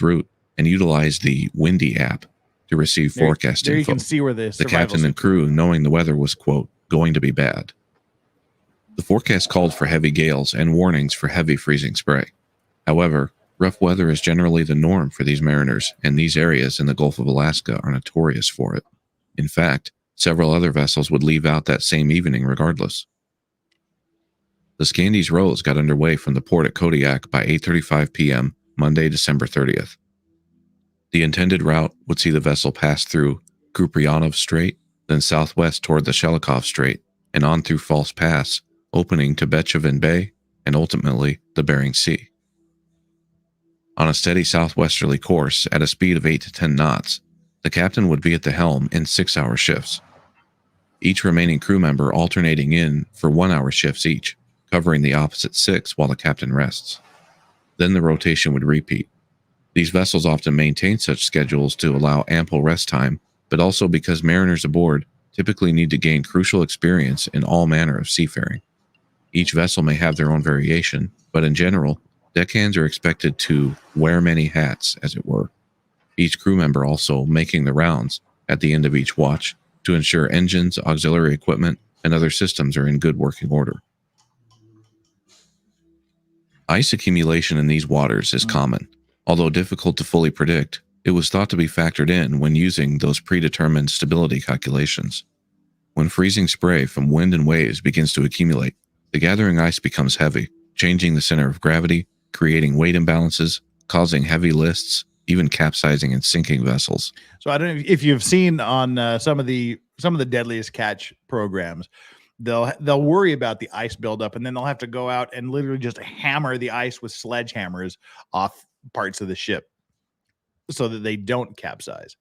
Route and utilized the Windy app to receive forecast info. You can see where the captain and crew, knowing the weather was, quote, going to be bad. The forecast called for heavy gales and warnings for heavy freezing spray. However, rough weather is generally the norm for these mariners, and these areas in the Gulf of Alaska are notorious for it. In fact, several other vessels would leave out that same evening regardless. The Scandies Rose got underway from the port at Kodiak by 8:35 p.m. Monday, December 30th. The intended route would see the vessel pass through Kuprianov Strait, then southwest toward the Shelikof Strait, and on through False Pass, opening to Betchavin Bay, and ultimately the Bering Sea. On a steady southwesterly course at a speed of 8 to 10 knots, the captain would be at the helm in 6-hour shifts, each remaining crew member alternating in for 1-hour shifts each, covering the opposite 6 while the captain rests. Then the rotation would repeat. These vessels often maintain such schedules to allow ample rest time, but also because mariners aboard typically need to gain crucial experience in all manner of seafaring. Each vessel may have their own variation, but in general, deckhands are expected to wear many hats, as it were. Each crew member also making the rounds at the end of each watch to ensure engines, auxiliary equipment, and other systems are in good working order. Ice accumulation in these waters is common. Although difficult to fully predict, it was thought to be factored in when using those predetermined stability calculations. When freezing spray from wind and waves begins to accumulate, the gathering ice becomes heavy, changing the center of gravity, creating weight imbalances, causing heavy lists, even capsizing and sinking vessels. So I don't know if you've seen on some of the deadliest catch programs, they'll worry about the ice buildup, and then they'll have to go out and literally just hammer the ice with sledgehammers off parts of the ship so that they don't capsize.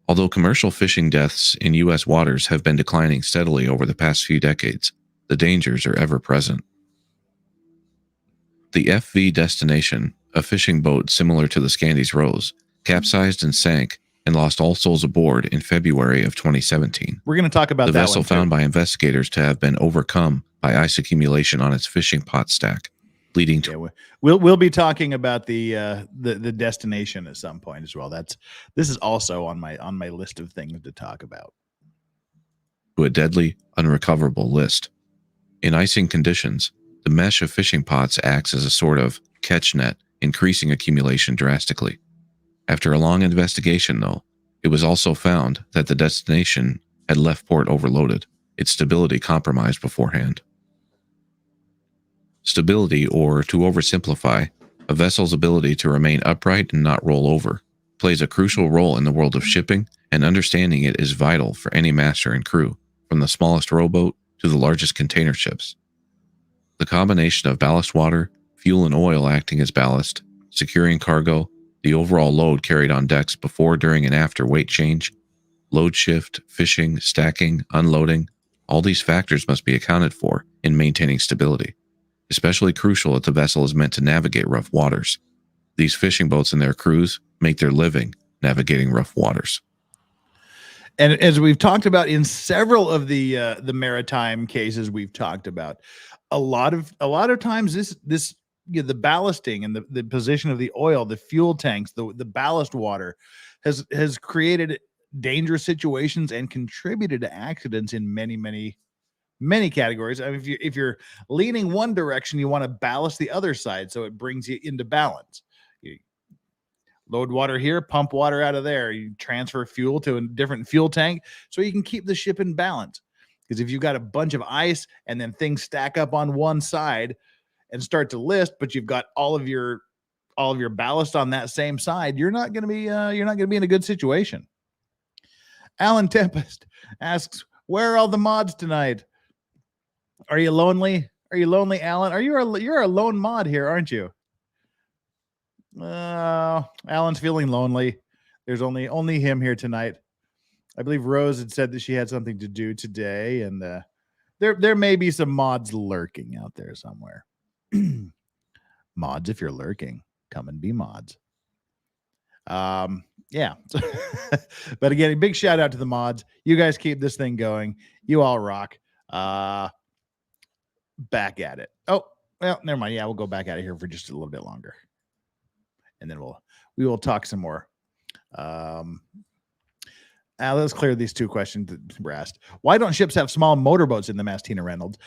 Although commercial fishing deaths in U.S. waters have been declining steadily over the past few decades, the dangers are ever present. The FV Destination, a fishing boat similar to the Scandie's Rose, capsized and sank and lost all souls aboard in February of 2017. We're going to talk about the that vessel one too. found by investigators to have been overcome by ice accumulation on its fishing pot stack, leading to we'll be talking about the Destination at some point as well. This is also on my list of things to talk about. To a deadly, unrecoverable list. In icing conditions, the mesh of fishing pots acts as a sort of catch net, increasing accumulation drastically. After a long investigation, though, it was also found that the Destination had left port overloaded, its stability compromised beforehand. Stability, or to oversimplify, a vessel's ability to remain upright and not roll over, plays a crucial role in the world of shipping, and understanding it is vital for any master and crew, from the smallest rowboat to the largest container ships. The combination of ballast water, fuel and oil acting as ballast, securing cargo, the overall load carried on decks before, during, and after weight change, load shift, fishing, stacking, unloading, all these factors must be accounted for in maintaining stability, especially crucial if the vessel is meant to navigate rough waters. These fishing boats and their crews make their living navigating rough waters. And as we've talked about in several of the maritime cases we've talked about, a lot of times this the ballasting and the position of the oil, the fuel tanks, the ballast water has created dangerous situations and contributed to accidents in many categories. I mean, if you're leaning one direction, you want to ballast the other side so it brings you into balance. You load water here, pump water out of there. You transfer fuel to a different fuel tank so you can keep the ship in balance. Because if you've got a bunch of ice and then things stack up on one side and start to list, but you've got all of your ballast on that same side, you're not going to be in a good situation. Alan Tempest asks, "Where are all the mods tonight? Are you lonely? Are you lonely, Alan? You're a lone mod here, aren't you?" Alan's feeling lonely. There's only him here tonight. I believe Rose had said that she had something to do today, and there may be some mods lurking out there somewhere. Mods, if you're lurking, come and be mods. Yeah. But again, a big shout out to the mods. You guys keep this thing going. You all rock. Back at it. Oh, well, never mind. Yeah, we'll go back at it here for just a little bit longer. And then we will talk some more. Let's clear these two questions that were asked. Why don't ships have small motorboats in them, asked Tina Reynolds?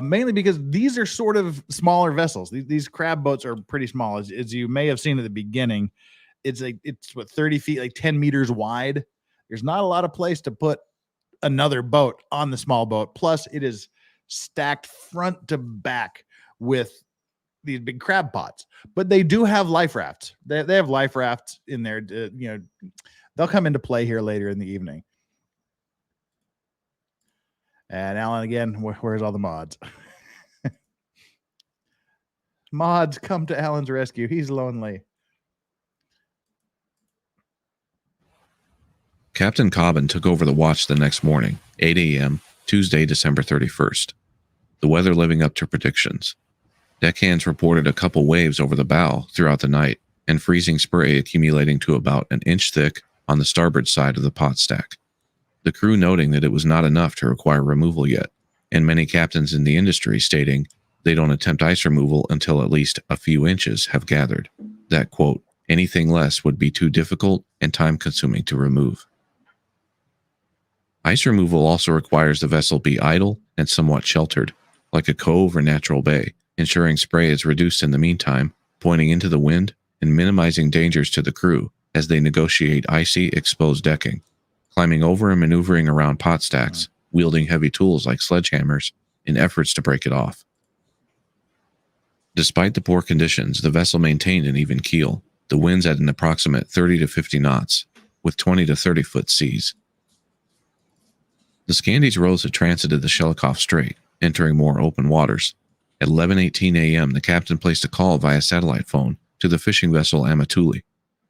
Mainly because these are sort of smaller vessels. These crab boats are pretty small. As you may have seen at the beginning, it's 30 feet, like 10 meters wide. There's not a lot of place to put another boat on the small boat. Plus, it is stacked front to back with these big crab pots. But they do have life rafts. They have life rafts in there. They'll come into play here later in the evening. And Alan, again, where's all the mods? Mods, come to Alan's rescue. He's lonely. Captain Cobbin took over the watch the next morning, 8 a.m., Tuesday, December 31st. The weather living up to predictions. Deckhands reported a couple waves over the bow throughout the night, and freezing spray accumulating to about an inch thick on the starboard side of the pot stack. The crew noting that it was not enough to require removal yet, and many captains in the industry stating they don't attempt ice removal until at least a few inches have gathered. That, quote, anything less would be too difficult and time-consuming to remove. Ice removal also requires the vessel be idle and somewhat sheltered, like a cove or natural bay, ensuring spray is reduced in the meantime, pointing into the wind and minimizing dangers to the crew as they negotiate icy, exposed decking, climbing over and maneuvering around pot stacks, wielding heavy tools like sledgehammers in efforts to break it off. Despite the poor conditions, the vessel maintained an even keel, the winds at an approximate 30 to 50 knots, with 20 to 30 foot seas. The Scandies Rose had transited the Shelikof Strait, entering more open waters. At 11:18 a.m., the captain placed a call via satellite phone to the fishing vessel Amatuli.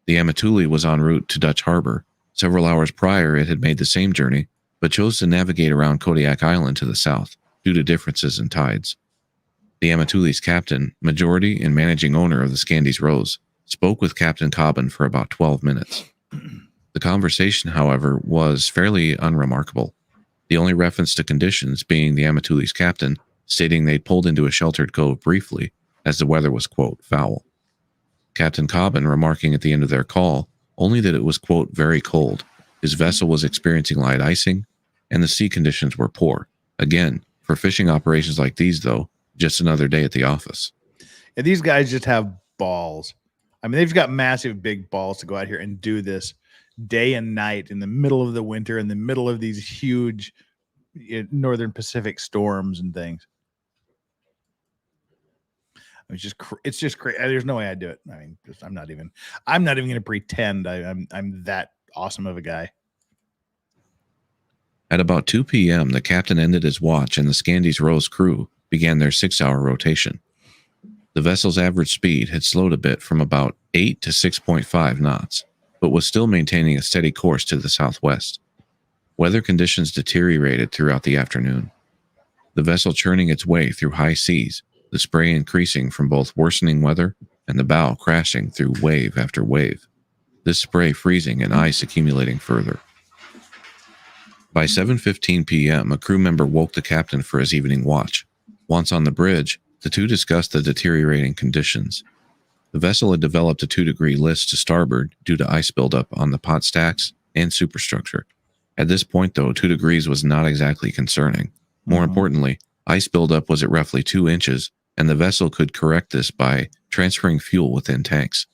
The Amatuli was en route to Dutch Harbor. Several hours prior, it had made the same journey, but chose to navigate around Kodiak Island to the south due to differences in tides. The Amatuli's captain, majority and managing owner of the Scandies Rose, spoke with Captain Cobbin for about 12 minutes. The conversation, however, was fairly unremarkable, the only reference to conditions being the Amatuli's captain stating they'd pulled into a sheltered cove briefly as the weather was, quote, foul. Captain Cobbin remarking at the end of their call only that it was, quote, very cold, his vessel was experiencing light icing, and the sea conditions were poor. Again, for fishing operations like these, though, just another day at the office. And these guys just have balls. I mean, they've got massive big balls to go out here and do this day and night in the middle of the winter, in the middle of these huge northern Pacific storms and things. It's just crazy. There's no way I'd do it. I mean, I'm not even going to pretend I'm that awesome of a guy. At about 2 p.m., the captain ended his watch and the Scandies Rose crew began their 6-hour rotation. The vessel's average speed had slowed a bit from about 8 to 6.5 knots, but was still maintaining a steady course to the southwest. Weather conditions deteriorated throughout the afternoon. The vessel churning its way through high seas, the spray increasing from both worsening weather and the bow crashing through wave after wave, this spray freezing and ice accumulating further. By 7:15 p.m., a crew member woke the captain for his evening watch. Once on the bridge, the two discussed the deteriorating conditions. The vessel had developed a 2-degree list to starboard due to ice buildup on the pot stacks and superstructure. At this point, though, 2 degrees was not exactly concerning. More importantly, ice buildup was at roughly 2 inches, and the vessel could correct this by transferring fuel within tanks.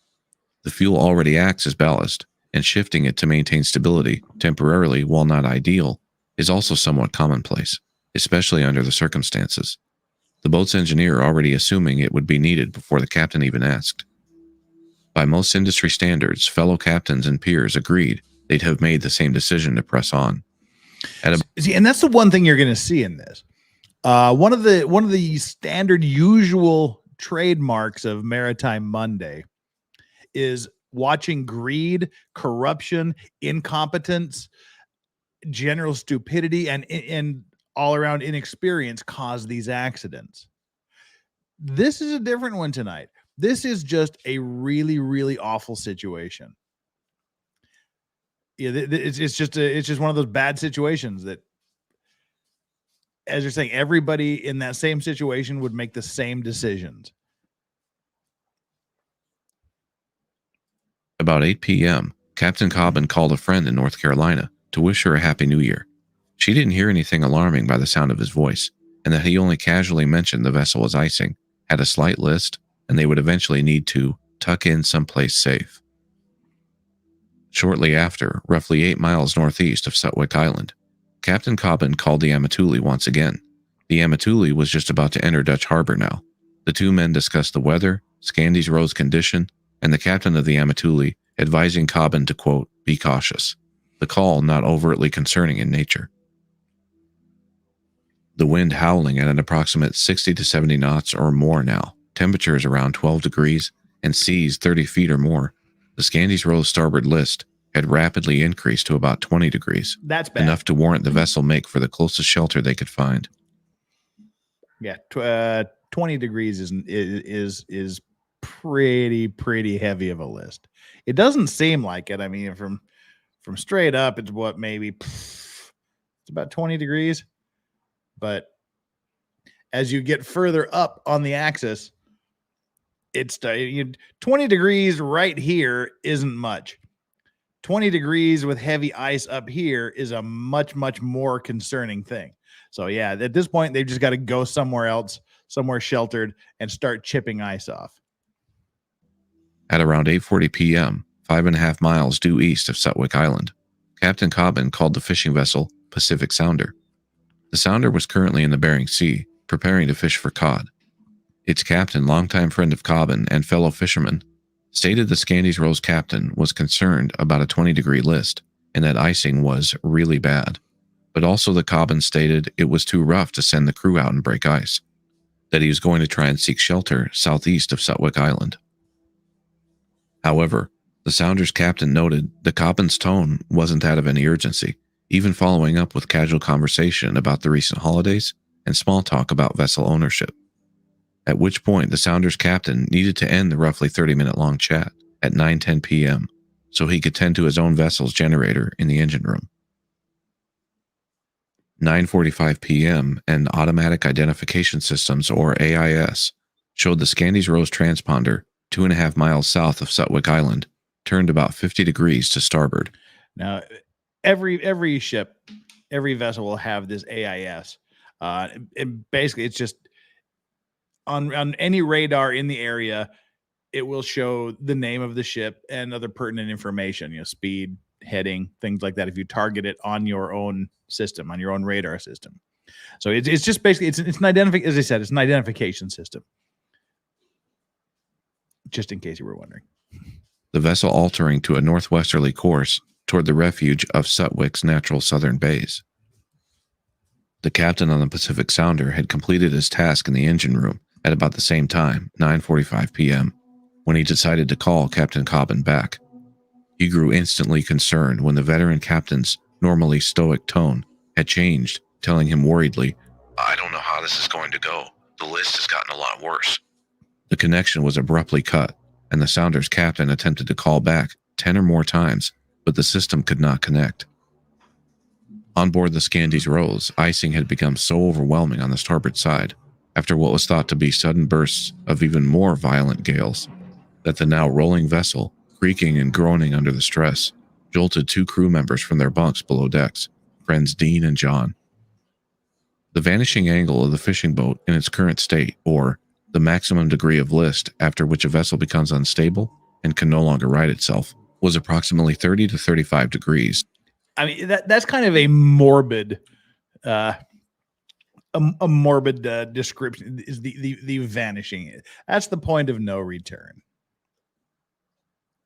The fuel already acts as ballast, and shifting it to maintain stability temporarily, while not ideal, is also somewhat commonplace, especially under the circumstances. The boat's engineer already assuming it would be needed before the captain even asked. By most industry standards, fellow captains and peers agreed they'd have made the same decision to press on. See, and that's the one thing you're going to see in this. One of the standard usual trademarks of Maritime Monday is watching greed, corruption, incompetence, general stupidity, and all around inexperience cause these accidents. This is a different one tonight. This is just a really, really awful situation. Yeah, it's just one of those bad situations that, as you're saying, everybody in that same situation would make the same decisions. About 8 p.m., Captain Cobbin called a friend in North Carolina to wish her a Happy New Year. She didn't hear anything alarming by the sound of his voice, and that he only casually mentioned the vessel was icing, had a slight list, and they would eventually need to tuck in someplace safe. Shortly after, roughly 8 miles northeast of Sutwick Island, Captain Cobbin called the Amatuli once again. The Amatuli was just about to enter Dutch Harbor now. The two men discussed the weather, Scandies Rose condition, and the captain of the Amatuli advising Cobbin to, quote, be cautious. The call not overtly concerning in nature. The wind howling at an approximate 60 to 70 knots or more now, temperatures around 12 degrees, and seas 30 feet or more. The Scandies Rose starboard list had rapidly increased to about 20 degrees. That's bad. Enough to warrant the vessel make for the closest shelter they could find. Yeah, 20 degrees is pretty heavy of a list. It doesn't seem like it. I mean, from straight up, it's what, maybe it's about 20 degrees. But as you get further up on the axis, it's 20 degrees right here isn't much. 20 degrees with heavy ice up here is a much more concerning thing. So yeah, at this point, they've just got to go somewhere else, somewhere sheltered, and start chipping ice off. At around 8:40 p.m., 5.5 miles due east of Sutwick Island, Captain Cobbin called the fishing vessel Pacific Sounder. The Sounder was currently in the Bering Sea, preparing to fish for cod. Its captain, longtime friend of Cobbin and fellow fisherman, stated the Scandies Rose captain was concerned about a 20-degree list and that icing was really bad. But also the Cobbin stated it was too rough to send the crew out and break ice, that he was going to try and seek shelter southeast of Sutwick Island. However, the Sounder's captain noted the Cobbin's tone wasn't that of any urgency, even following up with casual conversation about the recent holidays and small talk about vessel ownership. At which point the Sounder's captain needed to end the roughly 30-minute-long chat at 9:10 p.m. so he could tend to his own vessel's generator in the engine room. 9:45 p.m. and Automatic Identification Systems, or AIS, showed the Scandies Rose transponder 2.5 miles south of Sutwick Island, turned about 50 degrees to starboard. Now, every ship, every vessel will have this AIS. And basically, it's just on any radar in the area, it will show the name of the ship and other pertinent information, speed, heading, things like that, if you target it on your own system, on your own radar system. So it's just basically, it's an identification, as I said, it's an identification system. Just in case you were wondering. The vessel altering to a northwesterly course toward the refuge of Sutwick's natural southern bays. The captain on the Pacific Sounder had completed his task in the engine room at about the same time, 9:45 p.m., when he decided to call Captain Cobbin back. He grew instantly concerned when the veteran captain's normally stoic tone had changed, telling him worriedly, "I don't know how this is going to go. The list has gotten a lot worse." The connection was abruptly cut, and the Sounder's captain attempted to call back 10 or more times, but the system could not connect. On board the Scandies Rose, icing had become so overwhelming on the starboard side, after what was thought to be sudden bursts of even more violent gales, that the now rolling vessel, creaking and groaning under the stress, jolted 2 crew members from their bunks below decks, friends Dean and John. The vanishing angle of the fishing boat in its current state, or the maximum degree of list after which a vessel becomes unstable and can no longer right itself, was approximately 30 to 35 degrees. I mean, that's kind of a morbid description, is the vanishing. That's the point of no return.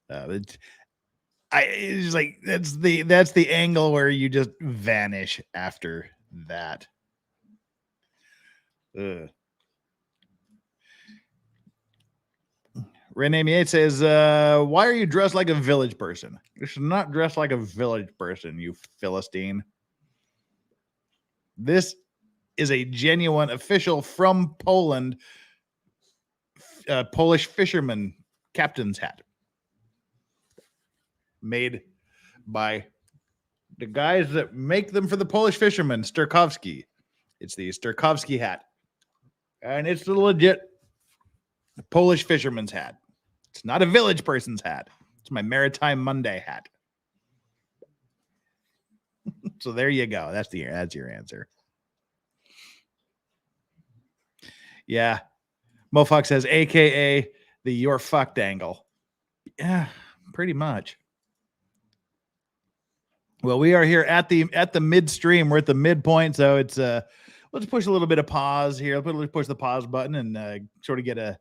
It's like that's the angle where you just vanish after that. Renee Miet says, why are you dressed like a village person? You should not dress like a village person, you Philistine. This is a genuine official from Poland, Polish fisherman captain's hat. Made by the guys that make them for the Polish fishermen, Sterkowski. It's the Sterkowski hat. And it's the legit Polish fisherman's hat. It's not a village person's hat. It's my Maritime Monday hat. So there you go. That's your answer. Yeah. Mofox says, AKA the you're fucked angle. Yeah, pretty much. Well, we are here at the midstream. We're at the midpoint, so it's let's push a little bit of pause here. Let's push the pause button and sort of get a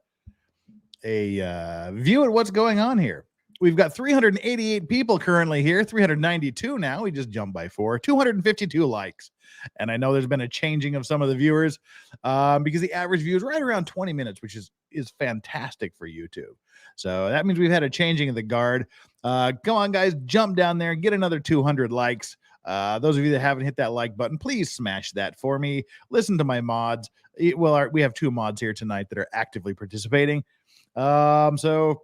view at what's going on here. We've got 388 people currently here, 392 now. We just jumped by 4, 252 likes. And I know there's been a changing of some of the viewers because the average view is right around 20 minutes, which is fantastic for YouTube. So that means we've had a changing of the guard. Go on, guys, jump down there, get another 200 likes. Those of you that haven't hit that like button, please smash that for me. Listen to my mods. Well, we have 2 mods here tonight that are actively participating. So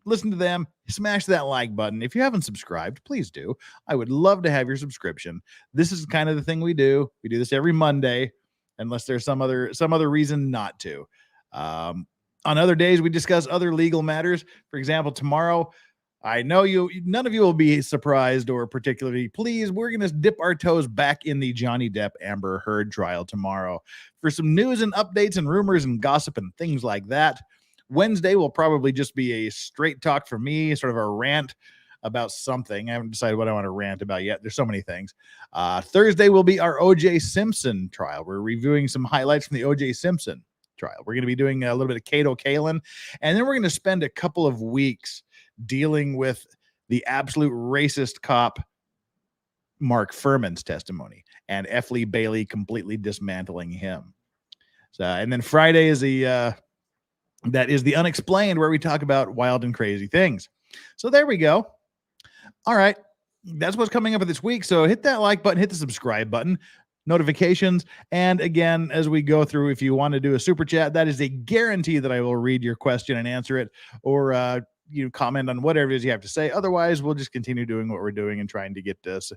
listen to them, smash that like button. If you haven't subscribed, please do. I would love to have your subscription. This is kind of the thing we do. We do this every Monday, unless there's some other reason not to. On other days, we discuss other legal matters. For example, tomorrow, I know none of you will be surprised or particularly pleased. We're going to dip our toes back in the Johnny Depp Amber Heard trial tomorrow for some news and updates and rumors and gossip and things like that. Wednesday will probably just be a straight talk from me, sort of a rant about something. I haven't decided what I want to rant about yet. There's so many things. Thursday will be our O.J. Simpson trial. We're reviewing some highlights from the O.J. Simpson trial. We're going to be doing a little bit of Cato Kalin, and then we're going to spend a couple of weeks dealing with the absolute racist cop Mark Furman's testimony and F. Lee Bailey completely dismantling him. So, and then Friday is the Unexplained, where we talk about wild and crazy things. So there we go. All right. That's what's coming up this week. So hit that like button, hit the subscribe button, notifications. And again, as we go through, if you want to do a super chat, that is a guarantee that I will read your question and answer it, or you comment on whatever it is you have to say. Otherwise, we'll just continue doing what we're doing and trying to get as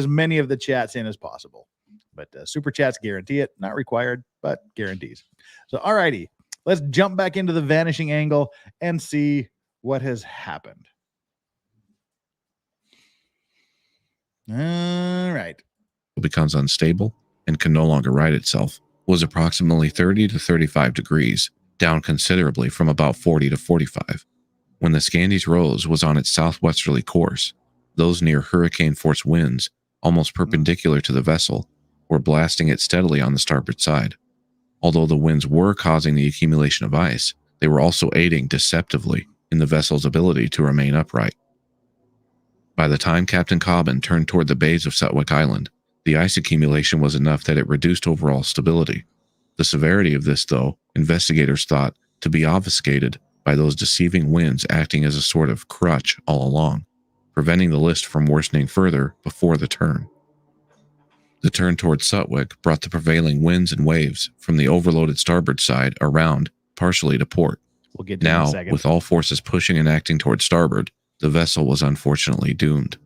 many of the chats in as possible. But super chats guarantee it, not required, but guarantees. So, all righty, let's jump back into the vanishing angle and see what has happened. All right. Becomes unstable and can no longer right itself was approximately 30 to 35 degrees, down considerably from about 40 to 45. When the Scandies Rose was on its southwesterly course, those near hurricane-force winds, almost perpendicular to the vessel, were blasting it steadily on the starboard side. Although the winds were causing the accumulation of ice, they were also aiding deceptively in the vessel's ability to remain upright. By the time Captain Cobbin turned toward the bays of Sutwick Island, the ice accumulation was enough that it reduced overall stability. The severity of this, though, investigators thought to be obfuscated by those deceiving winds acting as a sort of crutch all along, preventing the list from worsening further before the turn. The turn toward Sutwick brought the prevailing winds and waves from the overloaded starboard side around, partially to port. We'll get to that in a second. With all forces pushing and acting toward starboard, the vessel was unfortunately doomed.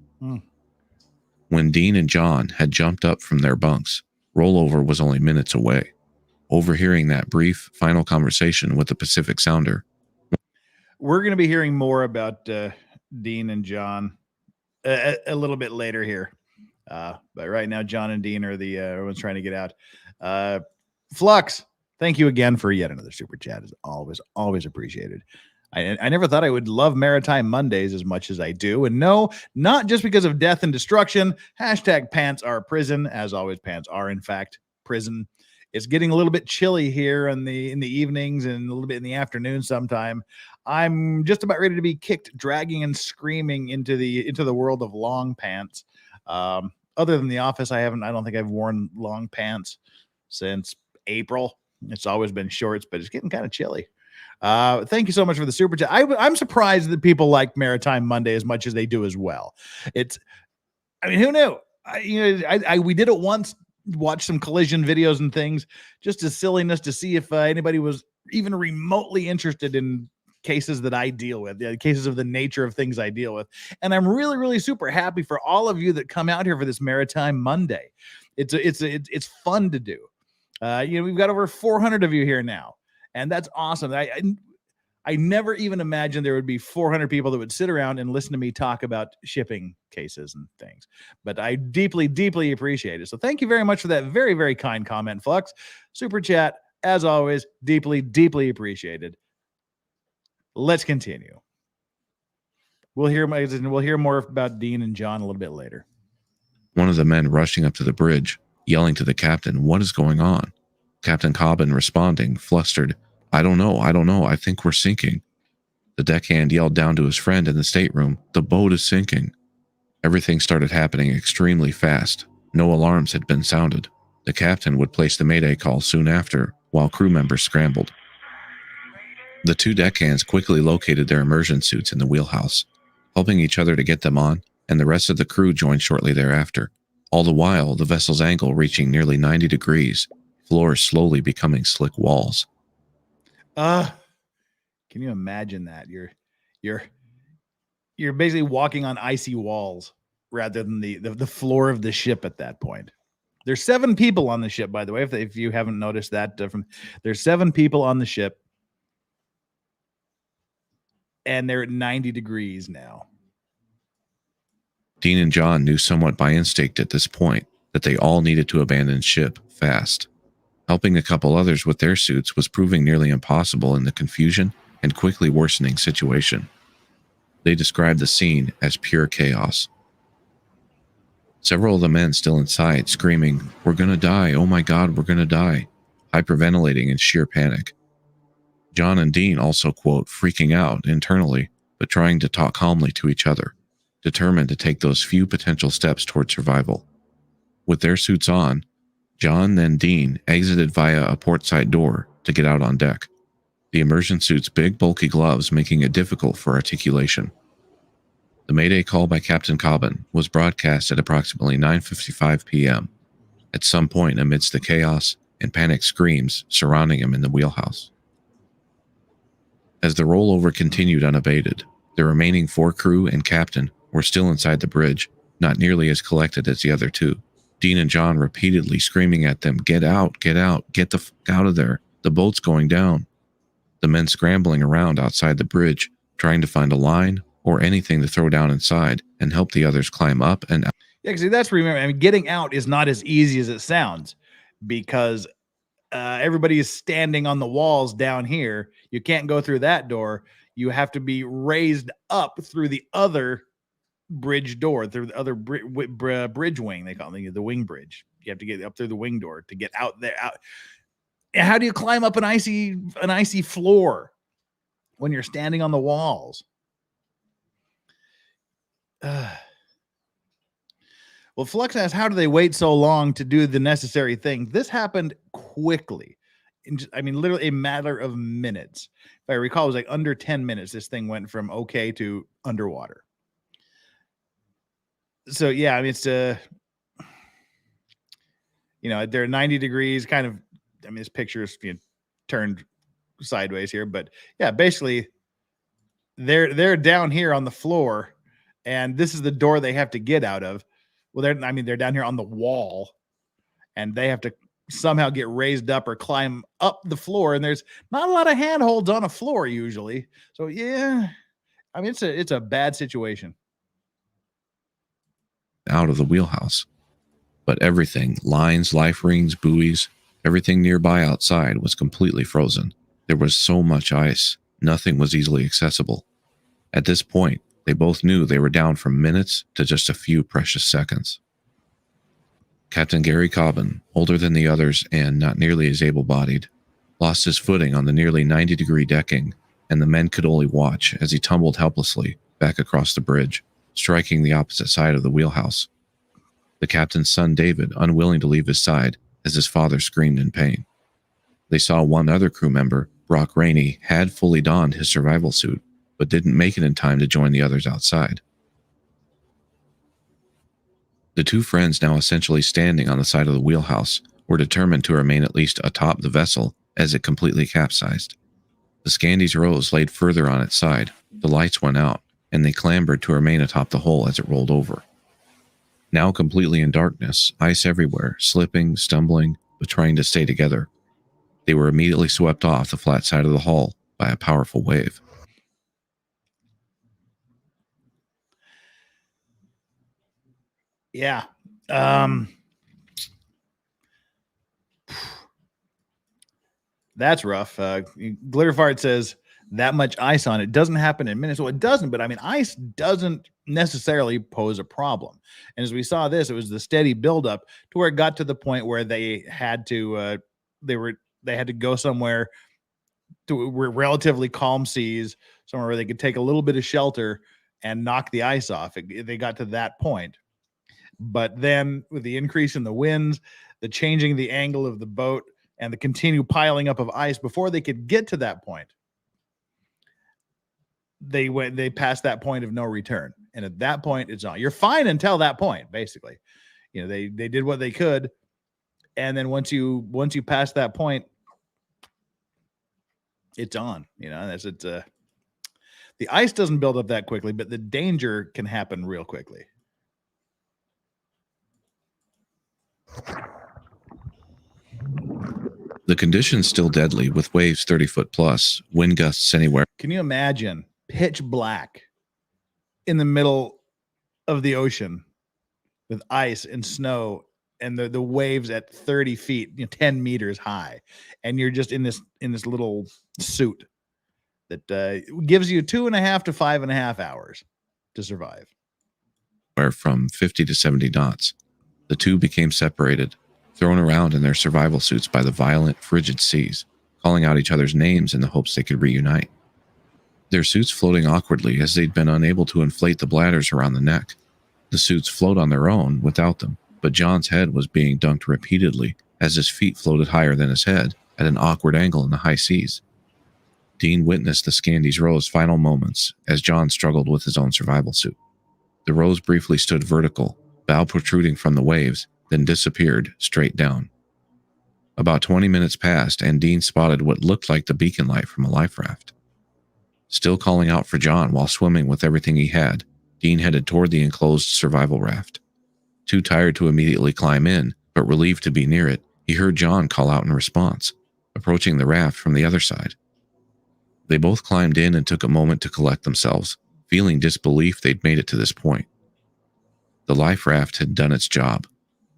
When Dean and John had jumped up from their bunks, rollover was only minutes away. Overhearing that brief final conversation with the Pacific Sounder, we're going to be hearing more about Dean and John a little bit later here. But right now, John and Dean are everyone's trying to get out. Flux, thank you again for yet another super chat. Is always appreciated. I never thought I would love Maritime Mondays as much as I do. And no, not just because of death and destruction. Hashtag pants are prison. As always, pants are, in fact, prison. It's getting a little bit chilly here in the evenings and a little bit in the afternoon sometime. I'm just about ready to be kicked, dragging and screaming into the world of long pants. Other than The Office, I don't think I've worn long pants since April. It's always been shorts, but it's getting kind of chilly. Thank you so much for the super chat. I'm surprised that people like Maritime Monday as much as they do as well. Who knew? We did it once, watched some collision videos and things, just as silliness to see if anybody was even remotely interested in cases that I deal with, cases of the nature of things I deal with. And I'm really, really super happy for all of you that come out here for this Maritime Monday. It's fun to do. We've got over 400 of you here now, and that's awesome. I never even imagined there would be 400 people that would sit around and listen to me talk about shipping cases and things, but I deeply, deeply appreciate it. So thank you very much for that very, very kind comment, Flux. Super chat, as always, deeply, deeply appreciated. Let's continue. We'll hear more about Dean and John a little bit later. One of the men rushing up to the bridge, yelling to the captain, "What is going on?" Captain Cobbin responding, flustered, I don't know. I think we're sinking." The deckhand yelled down to his friend in the stateroom, "The boat is sinking." Everything started happening extremely fast. No alarms had been sounded. The captain would place the mayday call soon after, while crew members scrambled. The two deckhands quickly located their immersion suits in the wheelhouse, helping each other to get them on, and the rest of the crew joined shortly thereafter. All the while, the vessel's angle reaching nearly 90 degrees, floors slowly becoming slick walls. Can you imagine that? You're basically walking on icy walls rather than the floor of the ship at that point. There's 7 people on the ship, by the way, if you haven't noticed that. There's 7 people on the ship, and they're at 90 degrees now. Dean and John knew somewhat by instinct at this point that they all needed to abandon ship fast. Helping a couple others with their suits was proving nearly impossible in the confusion and quickly worsening situation. They described the scene as pure chaos. Several of the men still inside screaming, "We're gonna die, oh my god, we're gonna die," hyperventilating in sheer panic. John and Dean also, quote, freaking out internally, but trying to talk calmly to each other, determined to take those few potential steps toward survival. With their suits on, John and Dean exited via a portside door to get out on deck, the immersion suit's big, bulky gloves making it difficult for articulation. The Mayday call by Captain Cobbin was broadcast at approximately 9:55 p.m., at some point amidst the chaos and panic screams surrounding him in the wheelhouse. As the rollover continued unabated, the remaining 4 crew and captain were still inside the bridge, not nearly as collected as the other 2. Dean and John repeatedly screaming at them, get out, get the f*** out of there, the boat's going down." The men scrambling around outside the bridge, trying to find a line or anything to throw down inside and help the others climb up and out. Yeah, because that's remember. I mean, getting out is not as easy as it sounds because everybody is standing on the walls down here. You can't go through that door. You have to be raised up through the other bridge door, through the other bridge wing. They call it the wing bridge. You have to get up through the wing door to get out there. Out. And how do you climb up an icy floor when you're standing on the walls? Well, Flux asks, how do they wait so long to do the necessary thing? This happened quickly. Literally a matter of minutes. If I recall, it was like under 10 minutes. This thing went from okay to underwater. So, yeah, I mean, it's, they're 90 degrees kind of, this picture is turned sideways here, but yeah, basically they're down here on the floor and this is the door they have to get out of. Well, they're down here on the wall and they have to somehow get raised up or climb up the floor. And there's not a lot of handholds on a floor usually. So yeah, it's a bad situation. Out of the wheelhouse. But everything, lines, life rings, buoys, everything nearby outside was completely frozen. There was so much ice, nothing was easily accessible. At this point, they both knew they were down from minutes to just a few precious seconds. Captain Gary Cobbin, older than the others and not nearly as able-bodied, lost his footing on the nearly 90-degree decking, and the men could only watch as he tumbled helplessly back across the bridge, striking the opposite side of the wheelhouse. The captain's son David unwilling to leave his side as his father screamed in pain. They saw one other crew member, Brock Rainey, had fully donned his survival suit, but didn't make it in time to join the others outside. The 2 friends, now essentially standing on the side of the wheelhouse, were determined to remain at least atop the vessel as it completely capsized. The Scandie's Rose laid further on its side, the lights went out, and they clambered to remain atop the hull as it rolled over. Now completely in darkness, ice everywhere, slipping, stumbling, but trying to stay together. They were immediately swept off the flat side of the hull by a powerful wave. Yeah. That's rough. Glitterfart says that much ice on it doesn't happen in minutes. Well, it doesn't, but ice doesn't necessarily pose a problem. And as we saw this, it was the steady buildup to where it got to the point where they had to they had to go somewhere to relatively calm seas, somewhere where they could take a little bit of shelter and knock the ice off. They got to that point. But then with the increase in the winds, the changing the angle of the boat, and the continued piling up of ice before they could get to that point, they passed that point of no return. And at that point, it's on. You're fine until that point, basically. They did what they could. And then once you pass that point, it's on. The ice doesn't build up that quickly, but the danger can happen real quickly. The conditions still deadly, with waves 30 foot plus, wind gusts anywhere. Can you imagine pitch black in the middle of the ocean with ice and snow and the waves at 30 feet, 10 meters high, and you're just in this little suit? that gives you 2.5 to 5.5 hours to survive. From 50 to 70 knots. The two became separated, thrown around in their survival suits by the violent, frigid seas, calling out each other's names in the hopes they could reunite. Their suits floating awkwardly as they'd been unable to inflate the bladders around the neck. The suits float on their own without them, but John's head was being dunked repeatedly as his feet floated higher than his head at an awkward angle in the high seas. Dean witnessed the Scandies Rose final moments as John struggled with his own survival suit. The Rose briefly stood vertical, bow protruding from the waves, then disappeared straight down. About 20 minutes passed, and Dean spotted what looked like the beacon light from a life raft. Still calling out for John while swimming with everything he had, Dean headed toward the enclosed survival raft. Too tired to immediately climb in, but relieved to be near it, he heard John call out in response, approaching the raft from the other side. They both climbed in and took a moment to collect themselves, feeling disbelief they'd made it to this point. The life raft had done its job.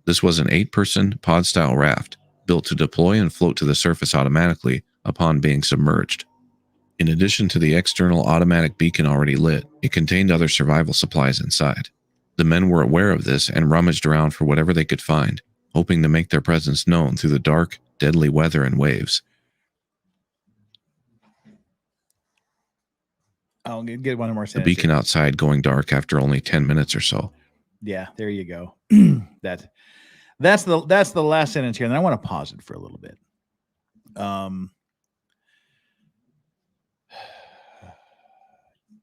This was an 8-person pod-style raft, built to deploy and float to the surface automatically upon being submerged. In addition to the external automatic beacon already lit, it contained other survival supplies inside. The men were aware of this and rummaged around for whatever they could find, hoping to make their presence known through the dark, deadly weather and waves. I'll get one more sentence. The beacon outside going dark after only 10 minutes or so. Yeah, there you go. That's the last sentence here, and I want to pause it for a little bit.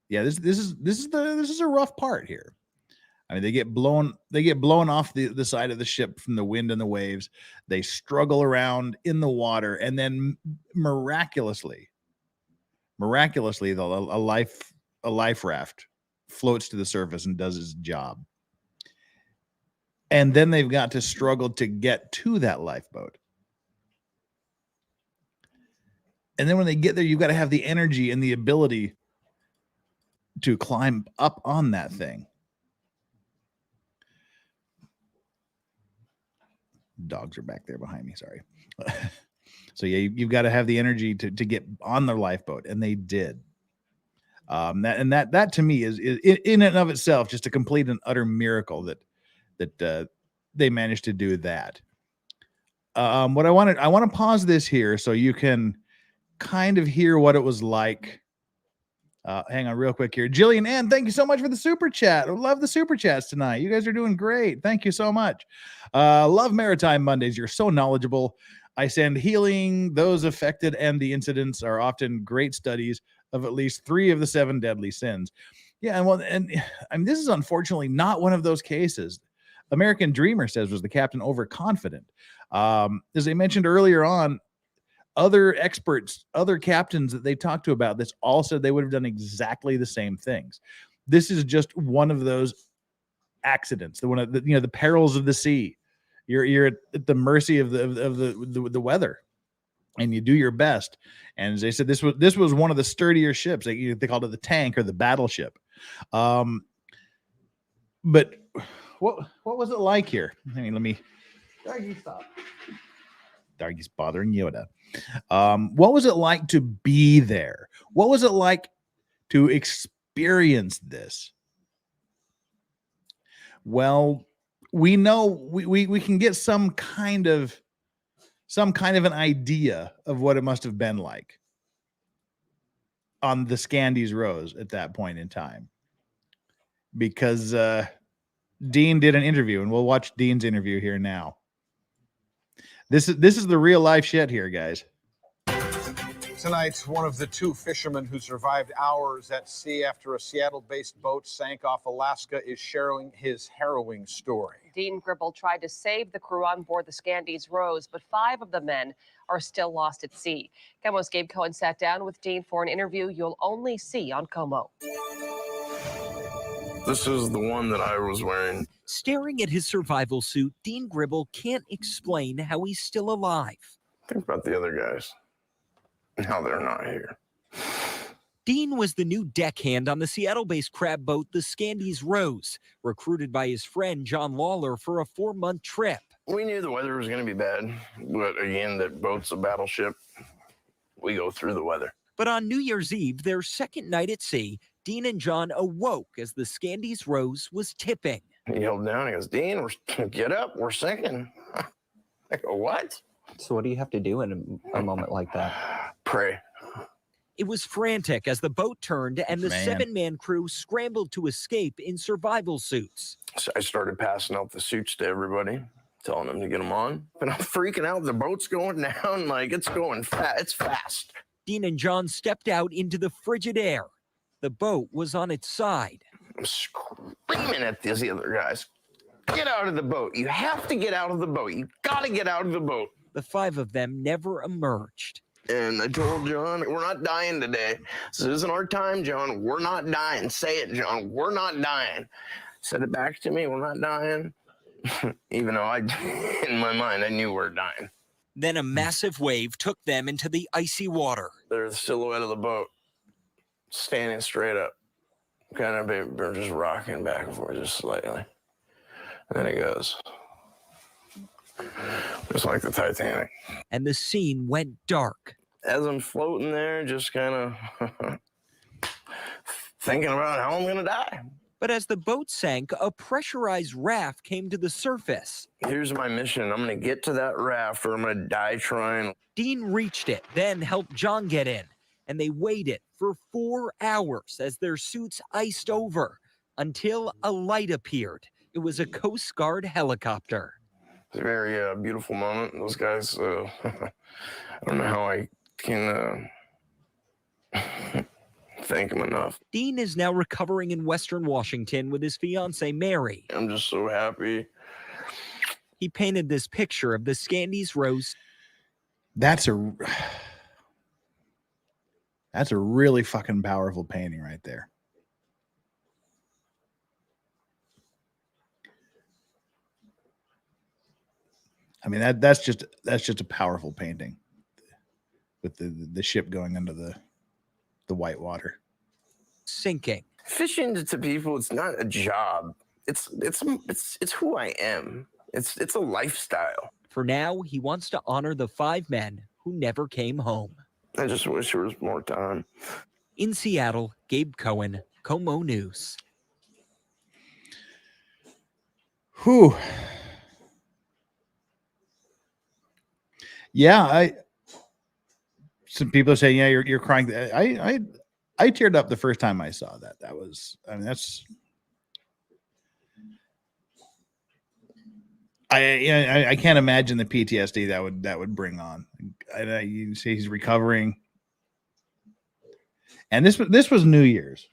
Yeah, this is a rough part here. I mean, they get blown off the side of the ship from the wind and the waves. They struggle around in the water, and then miraculously, a life raft floats to the surface and does its job. And then they've got to struggle to get to that lifeboat. And then when they get there, you've got to have the energy and the ability to climb up on that thing. Dogs are back there behind me. Sorry. So yeah, you've got to have the energy to get on the lifeboat, and they did. That to me is in and of itself just a complete and utter miracle that they managed to do that. What I want to pause this here so you can kind of hear what it was like. Hang on real quick here. Jillian Ann, thank you so much for the super chat. I love the super chats tonight. You guys are doing great. Thank you so much. Love Maritime Mondays. You're so knowledgeable. I send healing. Those affected and the incidents are often great studies of at least 3 of the 7 deadly sins. Yeah, and I mean, this is unfortunately not one of those cases. American Dreamer says, was the captain overconfident? As I mentioned earlier on, other experts, other captains that they talked to about this all said they would have done exactly the same things. This is just one of those accidents, the perils of the sea. You're at the mercy of the weather, and you do your best. And as they said, this was one of the sturdier ships. They called it the tank or the battleship. But what was it like here? I mean, Dargy, stop. Dargy's bothering Yoda. What was it like to be there? What was it like to experience this? Well, we know we can get some kind of an idea of what it must have been like on the Scandies Rose at that point in time, because Dean did an interview, and we'll watch Dean's interview here now. This is the real life shit here, guys. Tonight, one of the 2 fishermen who survived hours at sea after a Seattle-based boat sank off Alaska is sharing his harrowing story. Dean Gribble tried to save the crew on board the Scandies Rose, but 5 of the men are still lost at sea. KOMO's Gabe Cohen sat down with Dean for an interview you'll only see on KOMO. This is the one that I was wearing. Staring at his survival suit, Dean Gribble can't explain how he's still alive. Think about the other guys. Now they're not here. Dean was the new deckhand on the Seattle-based crab boat, the Scandies Rose, recruited by his friend John Lawler for a 4-month trip. We knew the weather was going to be bad, but again, that boat's a battleship. We go through the weather. But on New Year's Eve, their second night at sea, Dean and John awoke as the Scandies Rose was tipping. He yelled down. He goes, Dean, get up. We're sinking. I go, what? So what do you have to do in a moment like that? Pray. It was frantic as the boat turned and the Man. 7-man crew scrambled to escape in survival suits. So I started passing out the suits to everybody, telling them to get them on. And I'm freaking out. The boat's going down. Like, it's going fast. It's fast. Dean and John stepped out into the frigid air. The boat was on its side. I'm screaming at these other guys. Get out of the boat. You have to get out of the boat. You got to get out of the boat. The 5 of them never emerged. And I told John, we're not dying today. This isn't our time, John. We're not dying. Say it, John. We're not dying. Said it back to me. We're not dying. Even though in my mind, I knew we were dying. Then a massive wave took them into the icy water. There's the silhouette of the boat standing straight up. Kind of just rocking back and forth just slightly. And then it goes. Just like the Titanic. And the scene went dark. As I'm floating there, just kind of thinking about how I'm going to die. But as the boat sank, a pressurized raft came to the surface. Here's my mission. I'm going to get to that raft or I'm going to die trying. Dean reached it, then helped John get in. And they waited for 4 hours as their suits iced over until a light appeared. It was a Coast Guard helicopter. It's a very beautiful moment. Those guys, I don't know how I can thank them enough. Dean is now recovering in Western Washington with his fiancée, Mary. I'm just so happy. He painted this picture of the Scandies Rose. That's a really fucking powerful painting right there. I mean, that's just a powerful painting with the ship going under the white water. Sinking. Fishing to people, it's not a job. It's who I am. It's a lifestyle. For now, he wants to honor the 5 men who never came home. I just wish there was more time. In Seattle, Gabe Cohen, Como News. Whew. Yeah, some people are saying, yeah, you're crying. I teared up the first time I saw that. That was, I mean, that's, I can't imagine the PTSD that would bring on. You see, he's recovering, and this was New Year's.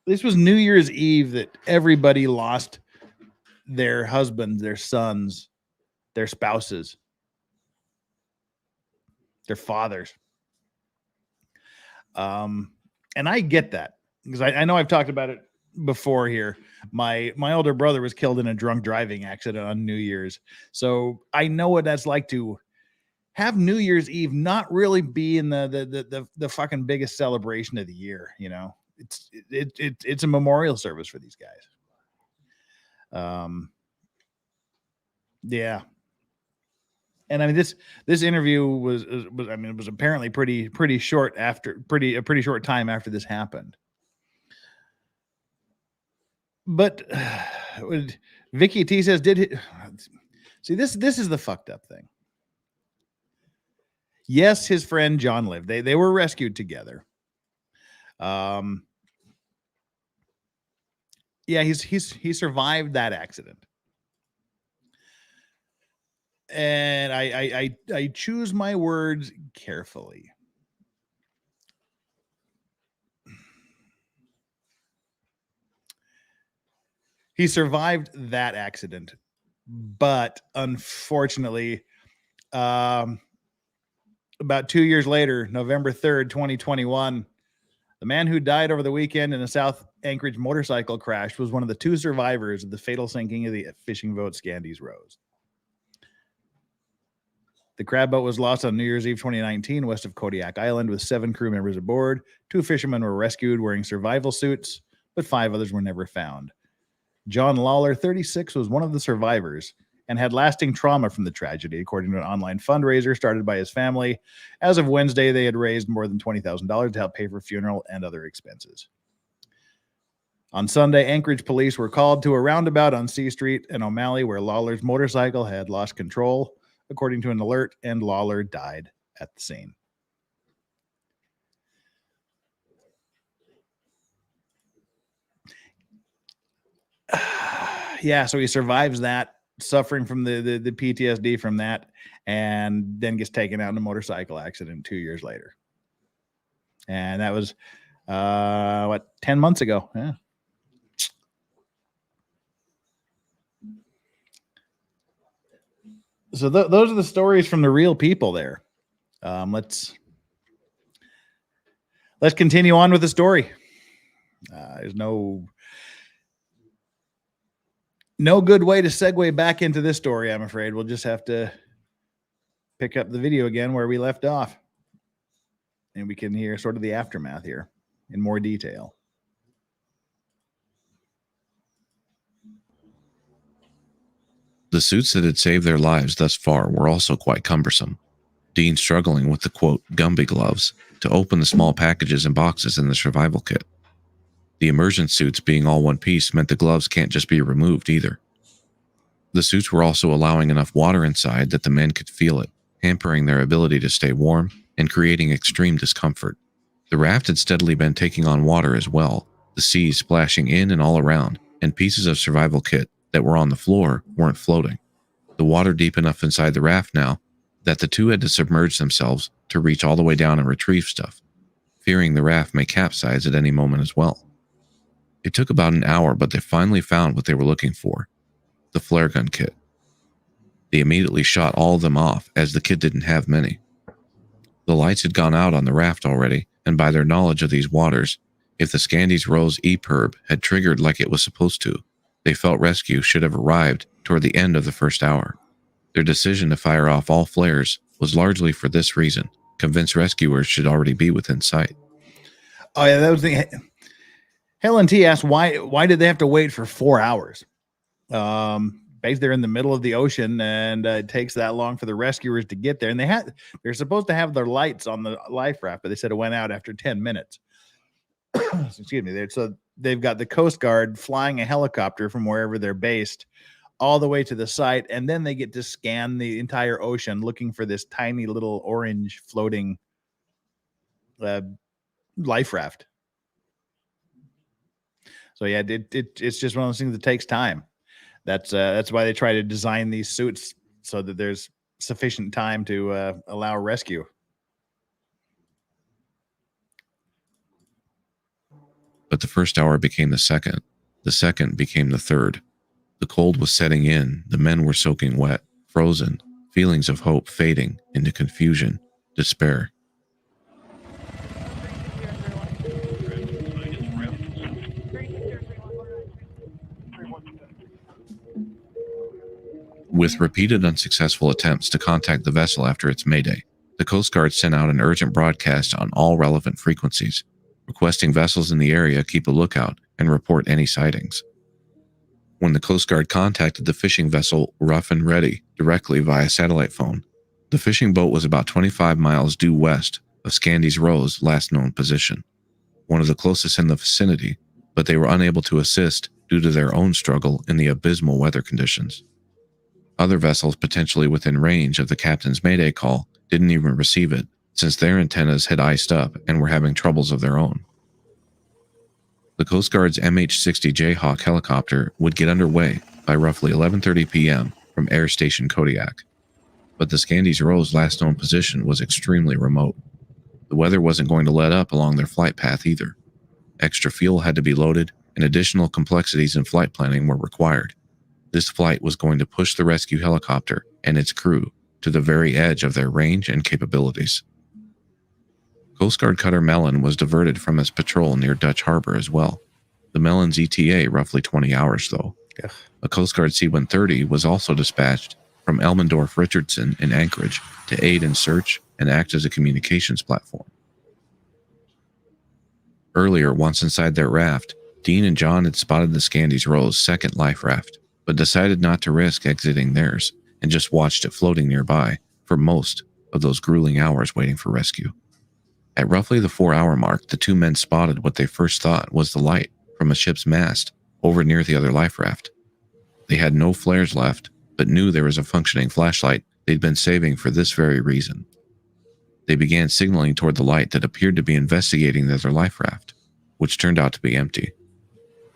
This was New Year's Eve that everybody lost their husbands, their sons, their spouses, their fathers. And I get that because I know I've talked about it before here. My older brother was killed in a drunk driving accident on New Year's. So I know what that's like to have New Year's Eve not really be in the fucking biggest celebration of the year. You know, it's a memorial service for these guys. Yeah. And I mean, this interview was I mean, it was apparently pretty short after a pretty short time after this happened. But Vicky T says, see, this is the fucked up thing. Yes, his friend John lived. They were rescued together. Yeah, he survived that accident. And I choose my words carefully. He survived that accident, but unfortunately, about 2 years later, November 3rd, 2021, the man who died over the weekend in a South Anchorage motorcycle crash was one of the 2 survivors of the fatal sinking of the fishing boat Scandies Rose. The crab boat was lost on New Year's Eve 2019 west of Kodiak Island with 7 crew members aboard. 2 fishermen were rescued wearing survival suits, but 5 others were never found. John Lawler, 36, was one of the survivors and had lasting trauma from the tragedy, according to an online fundraiser started by his family. As of Wednesday, they had raised more than $20,000 to help pay for funeral and other expenses. On Sunday, Anchorage police were called to a roundabout on C Street in O'Malley where Lawler's motorcycle had lost control, according to an alert, and Lawler died at the scene. Yeah, so he survives that, suffering from the PTSD from that, and then gets taken out in a motorcycle accident 2 years later. And that was, 10 months ago? Yeah. So those are the stories from the real people there. Let's continue on with the story. There's no good way to segue back into this story, I'm afraid. We'll just have to pick up the video again where we left off. And we can hear sort of the aftermath here in more detail. The suits that had saved their lives thus far were also quite cumbersome. Dean struggling with the, quote, Gumby gloves to open the small packages and boxes in the survival kit. The immersion suits being all one piece meant the gloves can't just be removed either. The suits were also allowing enough water inside that the men could feel it, hampering their ability to stay warm and creating extreme discomfort. The raft had steadily been taking on water as well, the seas splashing in and all around, and pieces of survival kit that were on the floor weren't floating. The water deep enough inside the raft now that the two had to submerge themselves to reach all the way down and retrieve stuff, fearing the raft may capsize at any moment as well. It took about an hour, but they finally found what they were looking for, the flare gun kit. They immediately shot all of them off, as the kit didn't have many. The lights had gone out on the raft already, and by their knowledge of these waters, if the Scandie's Rose EPIRB had triggered like it was supposed to, they felt rescue should have arrived toward the end of the first hour. Their decision to fire off all flares was largely for this reason, convinced rescuers should already be within sight. Oh yeah, that was the Helen T asked why did they have to wait for 4 hours? Basically they're in the middle of the ocean, and it takes that long for the rescuers to get there. And they're supposed to have their lights on the life raft, but they said it went out after 10 minutes. Excuse me. So they've got the Coast Guard flying a helicopter from wherever they're based all the way to the site, and then they get to scan the entire ocean looking for this tiny little orange floating life raft. So yeah, it's just one of those things that takes time. That's why they try to design these suits so that there's sufficient time to allow rescue. But the first hour became the second became the third. The cold was setting in, the men were soaking wet, frozen, feelings of hope fading into confusion, despair. With repeated unsuccessful attempts to contact the vessel after its mayday, the Coast Guard sent out an urgent broadcast on all relevant frequencies, requesting vessels in the area keep a lookout and report any sightings. When the Coast Guard contacted the fishing vessel Rough and Ready directly via satellite phone, the fishing boat was about 25 miles due west of Scandie's Rose last known position, one of the closest in the vicinity, but they were unable to assist due to their own struggle in the abysmal weather conditions. Other vessels potentially within range of the captain's mayday call didn't even receive it, since their antennas had iced up and were having troubles of their own. The Coast Guard's MH-60 Jayhawk helicopter would get underway by roughly 11:30 p.m. from Air Station Kodiak, but the Scandie's Rose last known position was extremely remote. The weather wasn't going to let up along their flight path either. Extra fuel had to be loaded, and additional complexities in flight planning were required. This flight was going to push the rescue helicopter and its crew to the very edge of their range and capabilities. Coast Guard cutter Mellon was diverted from its patrol near Dutch Harbor as well. The Mellon's ETA roughly 20 hours though. Ugh. A Coast Guard C-130 was also dispatched from Elmendorf-Richardson in Anchorage to aid in search and act as a communications platform. Earlier, once inside their raft, Dean and John had spotted the Scandie's Rose's second life raft, but decided not to risk exiting theirs and just watched it floating nearby for most of those grueling hours waiting for rescue. At roughly the 4-hour mark, the two men spotted what they first thought was the light from a ship's mast over near the other life raft. They had no flares left, but knew there was a functioning flashlight they'd been saving for this very reason. They began signaling toward the light that appeared to be investigating the other life raft, which turned out to be empty.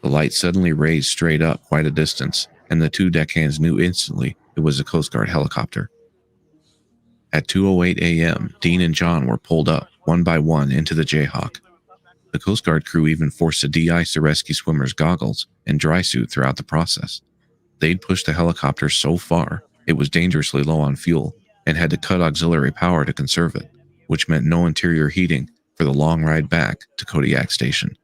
The light suddenly raised straight up quite a distance, and the two deckhands knew instantly it was a Coast Guard helicopter. At 2:08 a.m., Dean and John were pulled up, one by one, into the Jayhawk. The Coast Guard crew even forced to de-ice the rescue swimmers' goggles and dry suit throughout the process. They'd pushed the helicopter so far, it was dangerously low on fuel, and had to cut auxiliary power to conserve it, which meant no interior heating for the long ride back to Kodiak Station,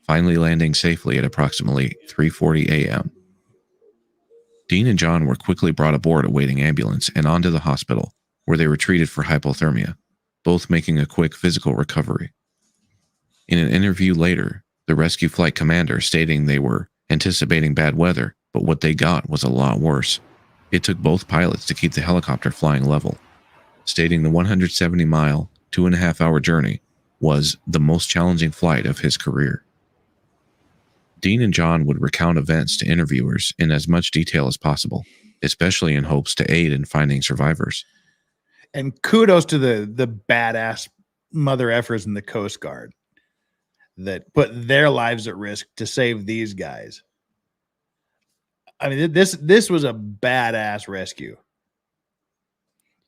finally landing safely at approximately 3:40 a.m. Dean and John were quickly brought aboard a waiting ambulance and onto the hospital, where they were treated for hypothermia, both making a quick physical recovery. In an interview later, the rescue flight commander stating they were anticipating bad weather, but what they got was a lot worse. It took both pilots to keep the helicopter flying level, stating the 170-mile, 2.5-hour journey was the most challenging flight of his career. Dean and John would recount events to interviewers in as much detail as possible, especially in hopes to aid in finding survivors. And kudos to the badass mother effers in the Coast Guard that put their lives at risk to save these guys. I mean, this was a badass rescue.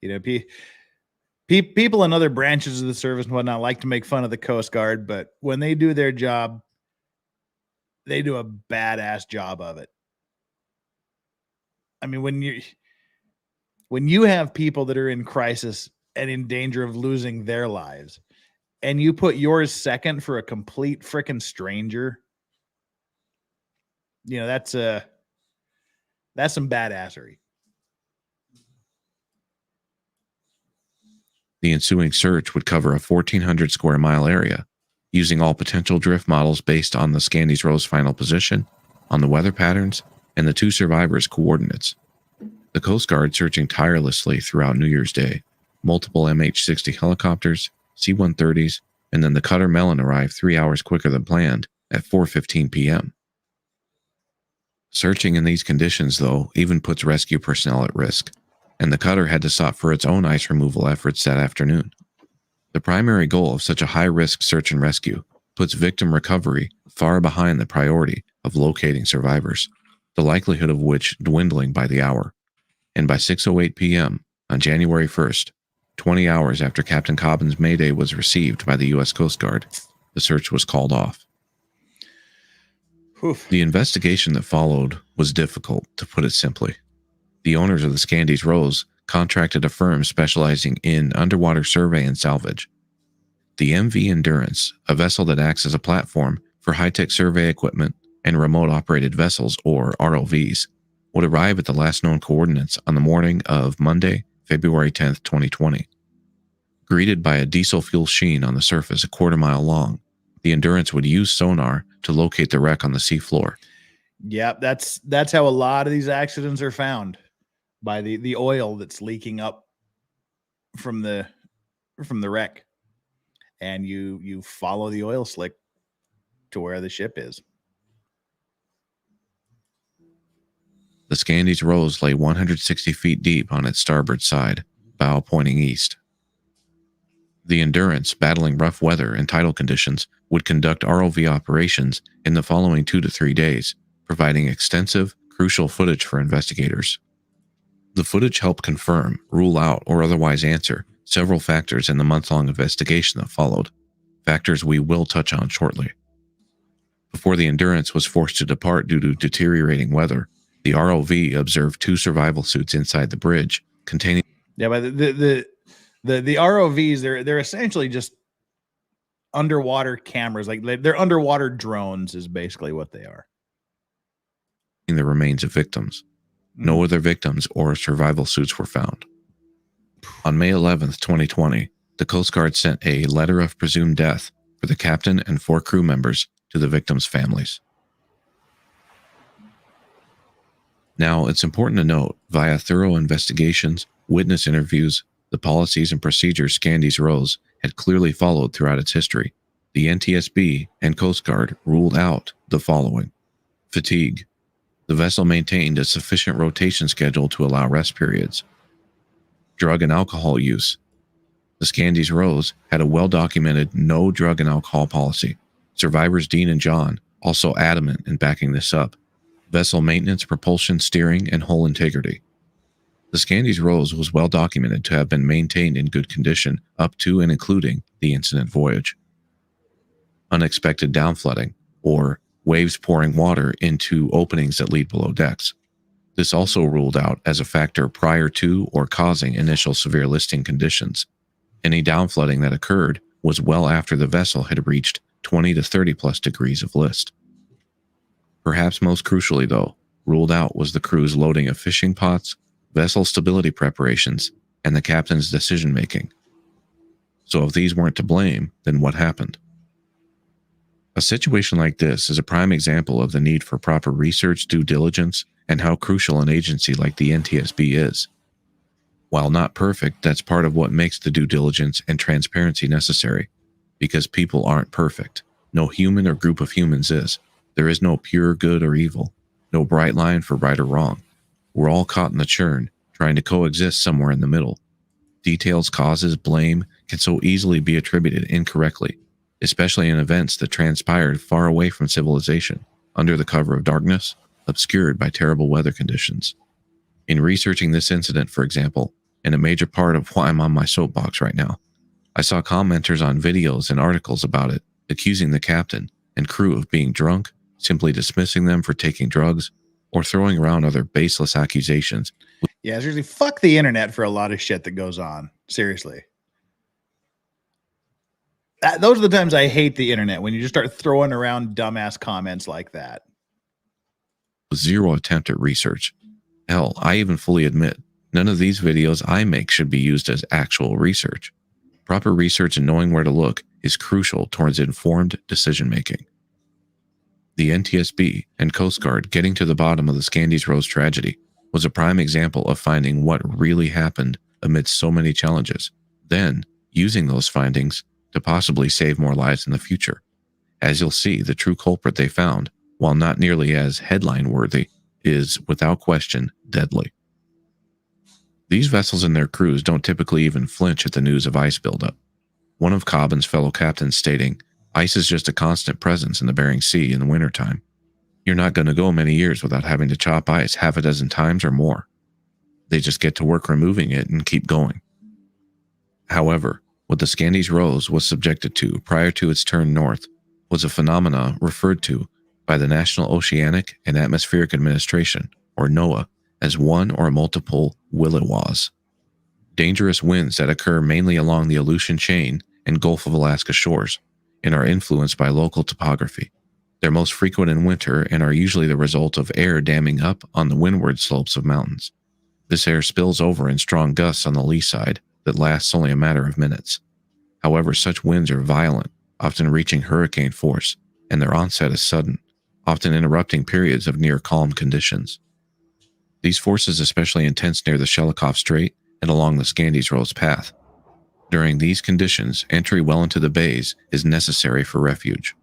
You know, people in other branches of the service and whatnot like to make fun of the Coast Guard, but when they do their job, they do a badass job of it. I mean, when you have people that are in crisis and in danger of losing their lives, and you put yours second for a complete freaking stranger, you know, that's some badassery. The ensuing search would cover a 1,400 square mile area, using all potential drift models based on the Scandie's Rose final position, on the weather patterns, and the two survivors' coordinates. The Coast Guard searching tirelessly throughout New Year's Day. Multiple MH-60 helicopters, C-130s, and then the cutter Mellon arrived 3 hours quicker than planned at 4:15 p.m. Searching in these conditions, though, even puts rescue personnel at risk, and the cutter had to stop for its own ice removal efforts that afternoon. The primary goal of such a high-risk search and rescue puts victim recovery far behind the priority of locating survivors, the likelihood of which dwindling by the hour. And by 6:08 p.m. on January 1st, 20 hours after Captain Cobbin's mayday was received by the U.S. Coast Guard, the search was called off. Oof. The investigation that followed was difficult, to put it simply. The owners of the Scandie's Rose contracted a firm specializing in underwater survey and salvage. The MV Endurance, a vessel that acts as a platform for high-tech survey equipment and remote-operated vessels, or ROVs, would arrive at the last known coordinates on the morning of Monday, February 10, 2020. Greeted by a diesel fuel sheen on the surface a quarter-mile long, the Endurance would use sonar to locate the wreck on the seafloor. Yep, that's how a lot of these accidents are found, by the oil that's leaking up from the wreck, and you follow the oil slick to where the ship is. The Scandie's Rose lay 160 feet deep on its starboard side, bow pointing east. The Endurance, battling rough weather and tidal conditions, would conduct ROV operations in the following 2 to 3 days, providing extensive, crucial footage for investigators. The footage helped confirm, rule out, or otherwise answer several factors in the month-long investigation that followed, factors we will touch on shortly. Before the Endurance was forced to depart due to deteriorating weather, the ROV observed 2 survival suits inside the bridge containing... Yeah, but the ROVs, they're essentially just underwater cameras. Like they're underwater drones is basically what they are. the remains of victims. No other victims or survival suits were found. On May 11th, 2020, the Coast Guard sent a letter of presumed death for the captain and 4 crew members to the victims' families. Now, it's important to note, via thorough investigations, witness interviews, the policies and procedures Scandies Rose had clearly followed throughout its history, the NTSB and Coast Guard ruled out the following. Fatigue. The vessel maintained a sufficient rotation schedule to allow rest periods. Drug and alcohol use. The Scandies Rose had a well-documented no drug and alcohol policy. Survivors Dean and John also adamant in backing this up. Vessel maintenance, propulsion, steering, and hull integrity. The Scandies Rose was well documented to have been maintained in good condition up to and including the incident voyage. Unexpected downflooding, or waves pouring water into openings that lead below decks. This also ruled out as a factor prior to or causing initial severe listing conditions. Any downflooding that occurred was well after the vessel had reached 20 to 30 plus degrees of list. Perhaps most crucially though, ruled out was the crew's loading of fishing pots, vessel stability preparations, and the captain's decision-making. So if these weren't to blame, then what happened? A situation like this is a prime example of the need for proper research, due diligence, and how crucial an agency like the NTSB is. While not perfect, that's part of what makes the due diligence and transparency necessary, because people aren't perfect. No human or group of humans is. There is no pure good or evil, no bright line for right or wrong. We're all caught in the churn, trying to coexist somewhere in the middle. Details, causes, blame can so easily be attributed incorrectly, especially in events that transpired far away from civilization, under the cover of darkness, obscured by terrible weather conditions. In researching this incident, for example, and a major part of why I'm on my soapbox right now, I saw commenters on videos and articles about it, accusing the captain and crew of being drunk, simply dismissing them for taking drugs, or throwing around other baseless accusations. Yeah, seriously, fuck the internet for a lot of shit that goes on. Seriously. Those are the times I hate the internet, when you just start throwing around dumbass comments like that. Zero attempt at research. Hell, I even fully admit, none of these videos I make should be used as actual research. Proper research and knowing where to look is crucial towards informed decision-making. The NTSB and Coast Guard getting to the bottom of the Scandies Rose tragedy was a prime example of finding what really happened amidst so many challenges, then using those findings to possibly save more lives in the future. As you'll see, the true culprit they found, while not nearly as headline-worthy, is, without question, deadly. These vessels and their crews don't typically even flinch at the news of ice buildup. One of Cobham's fellow captains stating, "Ice is just a constant presence in the Bering Sea in the wintertime. You're not going to go many years without having to chop ice half a dozen times or more. They just get to work removing it and keep going." However, what the Scandies Rose was subjected to prior to its turn north was a phenomena referred to by the National Oceanic and Atmospheric Administration, or NOAA, as one or multiple williwaws. Dangerous winds that occur mainly along the Aleutian Chain and Gulf of Alaska shores, and are influenced by local topography. They're most frequent in winter and are usually the result of air damming up on the windward slopes of mountains. This air spills over in strong gusts on the lee side that lasts only a matter of minutes. However, such winds are violent, often reaching hurricane force, and their onset is sudden, often interrupting periods of near calm conditions. These forces especially intense near the Shelikof Strait and along the Scandies Rose path. During these conditions, entry well into the bays is necessary for refuge.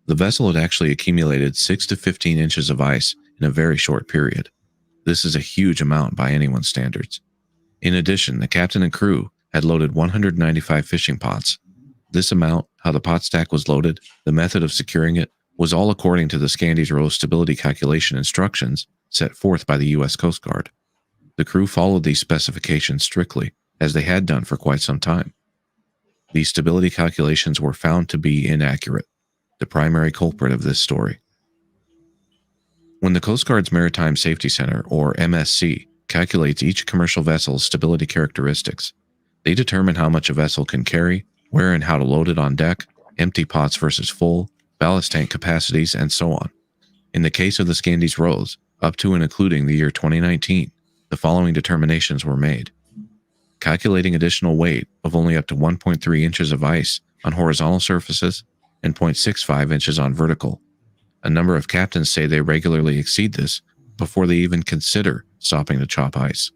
The vessel had actually accumulated 6 to 15 inches of ice in a very short period. This is a huge amount by anyone's standards. In addition, the captain and crew had loaded 195 fishing pots. This amount, how the pot stack was loaded, the method of securing it, was all according to the Scandies Rose stability calculation instructions set forth by the U.S. Coast Guard. The crew followed these specifications strictly, as they had done for quite some time. These stability calculations were found to be inaccurate, the primary culprit of this story. When the Coast Guard's Maritime Safety Center, or MSC, calculates each commercial vessel's stability characteristics, they determine how much a vessel can carry, where and how to load it on deck, empty pots versus full, ballast tank capacities, and so on. In the case of the Scandies Rose, up to and including the year 2019, the following determinations were made. Calculating additional weight of only up to 1.3 inches of ice on horizontal surfaces and 0.65 inches on vertical. A number of captains say they regularly exceed this, before they even consider stopping to chop ice.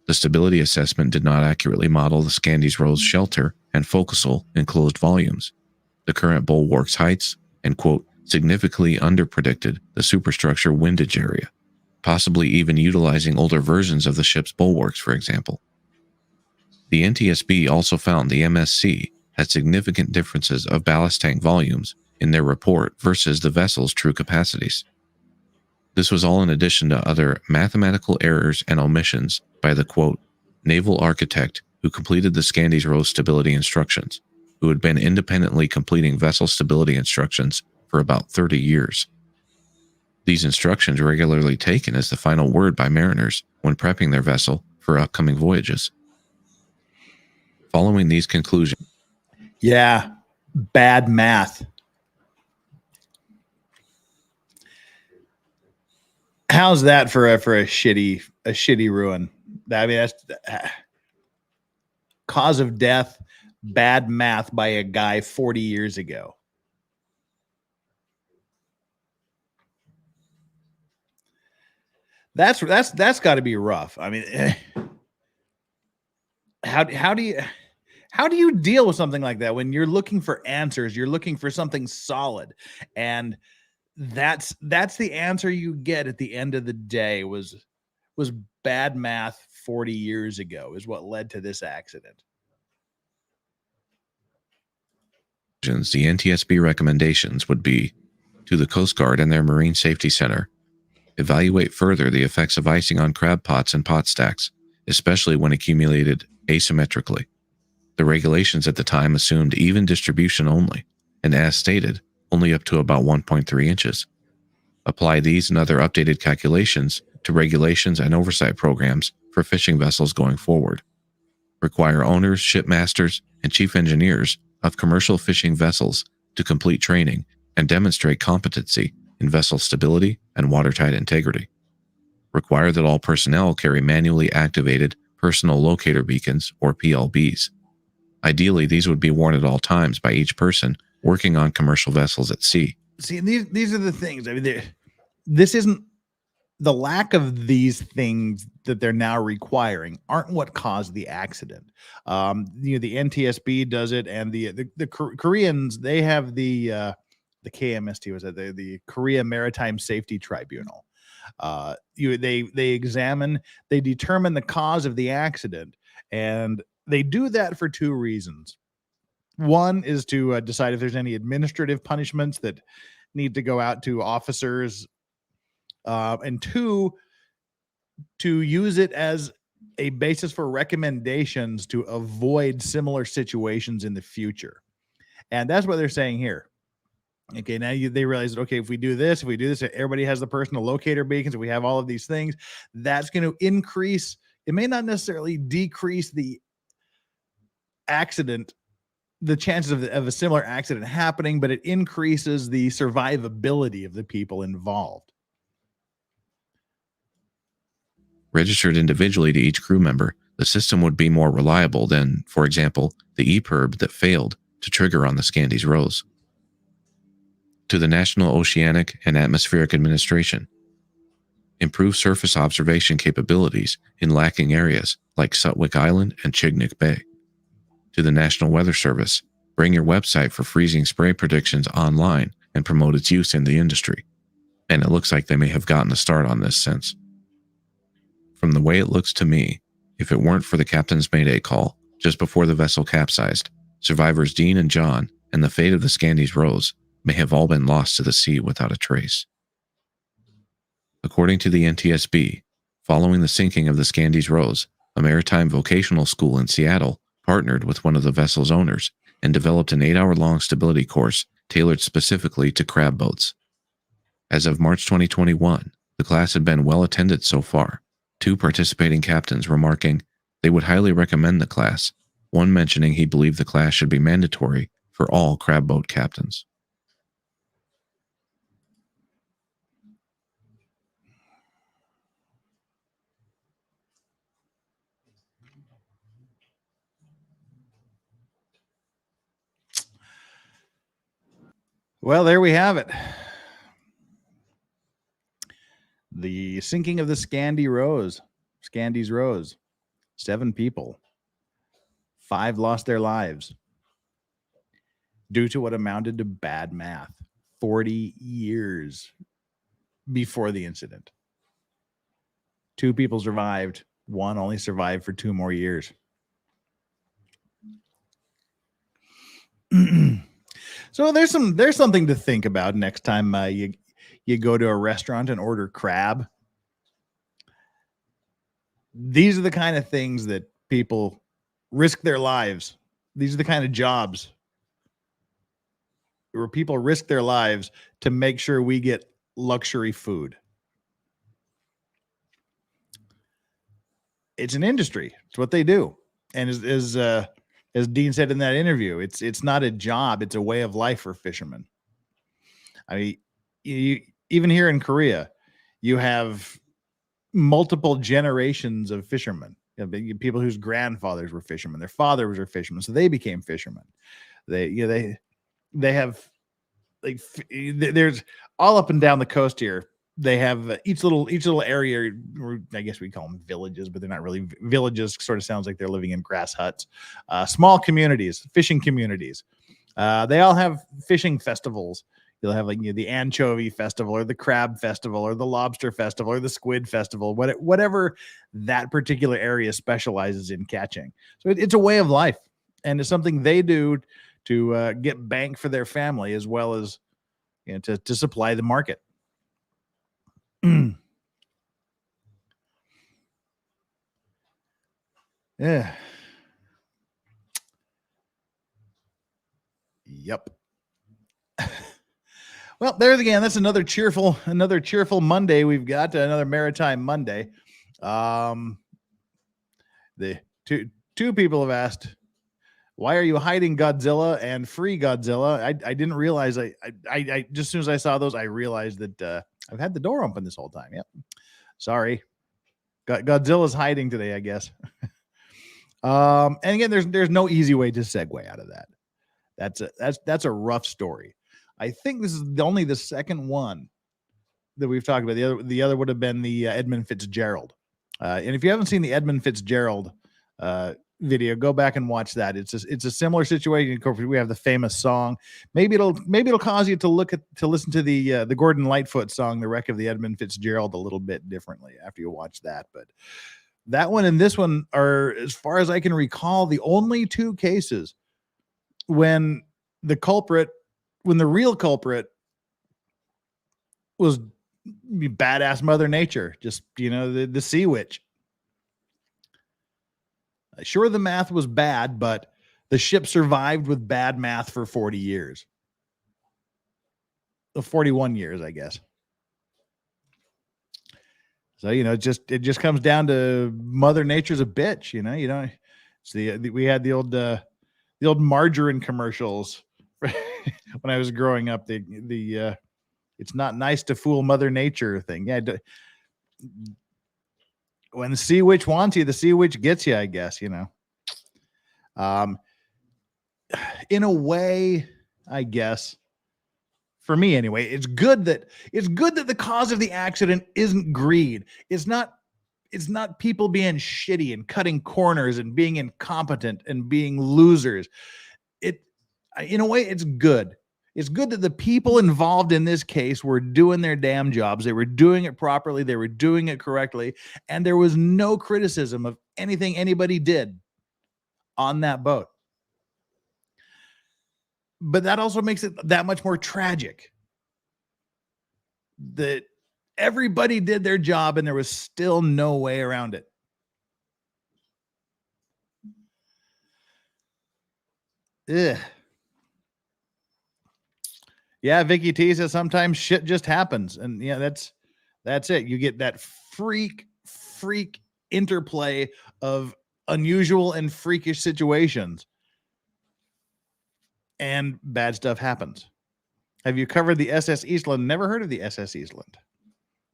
The stability assessment did not accurately model the Scandies Rose shelter and forecastle in closed volumes, the current bulwark's heights, and, quote, significantly underpredicted the superstructure windage area, possibly even utilizing older versions of the ship's bulwarks, for example. The NTSB also found the MSC had significant differences of ballast tank volumes in their report versus the vessel's true capacities. This was all in addition to other mathematical errors and omissions by the, quote, naval architect who completed the Scandies Rose stability instructions, who had been independently completing vessel stability instructions for about 30 years. These instructions are regularly taken as the final word by mariners when prepping their vessel for upcoming voyages. Following these conclusions, Yeah, bad math. How's that for a shitty ruin? I mean, that's cause of death, bad math by a guy 40 years ago. That's got to be rough. I mean, how do you deal with something like that when you're looking for answers? You're looking for something solid, and that's the answer you get at the end of the day was bad math 40 years ago is what led to this accident. the NTSB recommendations would be to the Coast Guard and their Marine Safety Center, evaluate further the effects of icing on crab pots and pot stacks, especially when accumulated asymmetrically. The regulations at the time assumed even distribution only, and as stated, only up to about 1.3 inches. Apply these and other updated calculations to regulations and oversight programs for fishing vessels going forward. Require owners, shipmasters, and chief engineers of commercial fishing vessels to complete training and demonstrate competency in vessel stability and watertight integrity. Require that all personnel carry manually activated personal locator beacons, or PLBs. Ideally, these would be worn at all times by each person working on commercial vessels at sea. See, these are the things. I mean, this isn't the lack of these things that they're now requiring aren't what caused the accident. The NTSB does it, and the Koreans, they have the KMST, was it the Korea Maritime Safety Tribunal. They examine, they determine the cause of the accident, and they do that for two reasons. One is to decide if there's any administrative punishments that need to go out to officers, and two, to use it as a basis for recommendations to avoid similar situations in the future. And that's what they're saying here. Okay, now they realize that, okay, if we do this, everybody has the personal locator beacons, if we have all of these things, that's going to increase. It may not necessarily decrease the accident, the chances of a similar accident happening, but it increases the survivability of the people involved. Registered individually to each crew member, the system would be more reliable than, for example, the EPIRB that failed to trigger on the Scandies Rose. To the National Oceanic and Atmospheric Administration, improve surface observation capabilities in lacking areas like Sutwick Island and Chignik Bay. To the National Weather Service, bring your website for freezing spray predictions online and promote its use in the industry. And it looks like they may have gotten a start on this since. From the way it looks to me, if it weren't for the captain's mayday call just before the vessel capsized, survivors Dean and John and the fate of the Scandies Rose may have all been lost to the sea without a trace. According to the NTSB, following the sinking of the Scandies Rose, a maritime vocational school in Seattle partnered with one of the vessel's owners and developed an 8-hour-long stability course tailored specifically to crab boats. As of March 2021, the class had been well attended so far, 2 participating captains remarking they would highly recommend the class, one mentioning he believed the class should be mandatory for all crab boat captains. Well, there we have it. sinking of the Scandie's Rose. 7 people. 5 lost their lives due to what amounted to bad math. 40 years before the incident. 2 people survived. 1 only survived for 2 more years. So there's something to think about next time you go to a restaurant and order crab. These are the kind of things that people risk their lives. These are the kind of jobs where people risk their lives to make sure we get luxury food. It's an industry. It's what they do. And as Dean said in that interview, it's not a job. It's a way of life for fishermen. I mean, even here in Korea, you have multiple generations of fishermen. You know, people whose grandfathers were fishermen, their fathers were fishermen, so they became fishermen. They have, like, there's all up and down the coast here. They have each little area, or I guess we call them villages, but they're not really villages. Sort of sounds like they're living in grass huts. Small communities, fishing communities. They all have fishing festivals. You'll have, like, the anchovy festival, or the crab festival, or the lobster festival, or the squid festival, whatever that particular area specializes in catching. So it's a way of life, and it's something they do to get bank for their family, as well as, to supply the market. Yeah. Yep. Well, there's again. That's another cheerful Monday. We've got another Maritime Monday. The two people have asked, why are you hiding Godzilla and free Godzilla? I didn't realize. I just, as soon as I saw those, I realized that I've had the door open this whole time. Yep. Sorry. Godzilla's hiding today, I guess. And again, there's no easy way to segue out of that. That's a rough story. I think this is only the second one that we've talked about. The other would have been the Edmund Fitzgerald. And if you haven't seen the Edmund Fitzgerald video, go back and watch that. It's a similar situation. Of course, we have the famous song. Maybe it'll cause you to listen to the Gordon Lightfoot song, "The Wreck of the Edmund Fitzgerald," a little bit differently after you watch that. But that one and this one are, as far as I can recall, the only 2 cases when the real culprit was badass Mother Nature, just, the sea witch. Sure, the math was bad, but the ship survived with bad math for 40 years. 41 years, I guess. So, it just comes down to Mother Nature's a bitch, it's we had the old margarine commercials when I was growing up. The it's not nice to fool Mother Nature thing. Yeah. When the sea witch wants you, the sea witch gets you, I guess, in a way, I guess, for me anyway, it's good that the cause of the accident isn't greed. It's not people being shitty and cutting corners and being incompetent and being losers. In a way, it's good. It's good that the people involved in this case were doing their damn jobs. They were doing it properly. They were doing it correctly. And there was no criticism of anything anybody did on that boat. But that also makes it that much more tragic that everybody did their job and there was still no way around it. Ugh. Yeah, Vicky T says sometimes shit just happens. And that's it. You get that freak interplay of unusual and freakish situations. And bad stuff happens. Have you covered the SS Eastland? Never heard of the SS Eastland.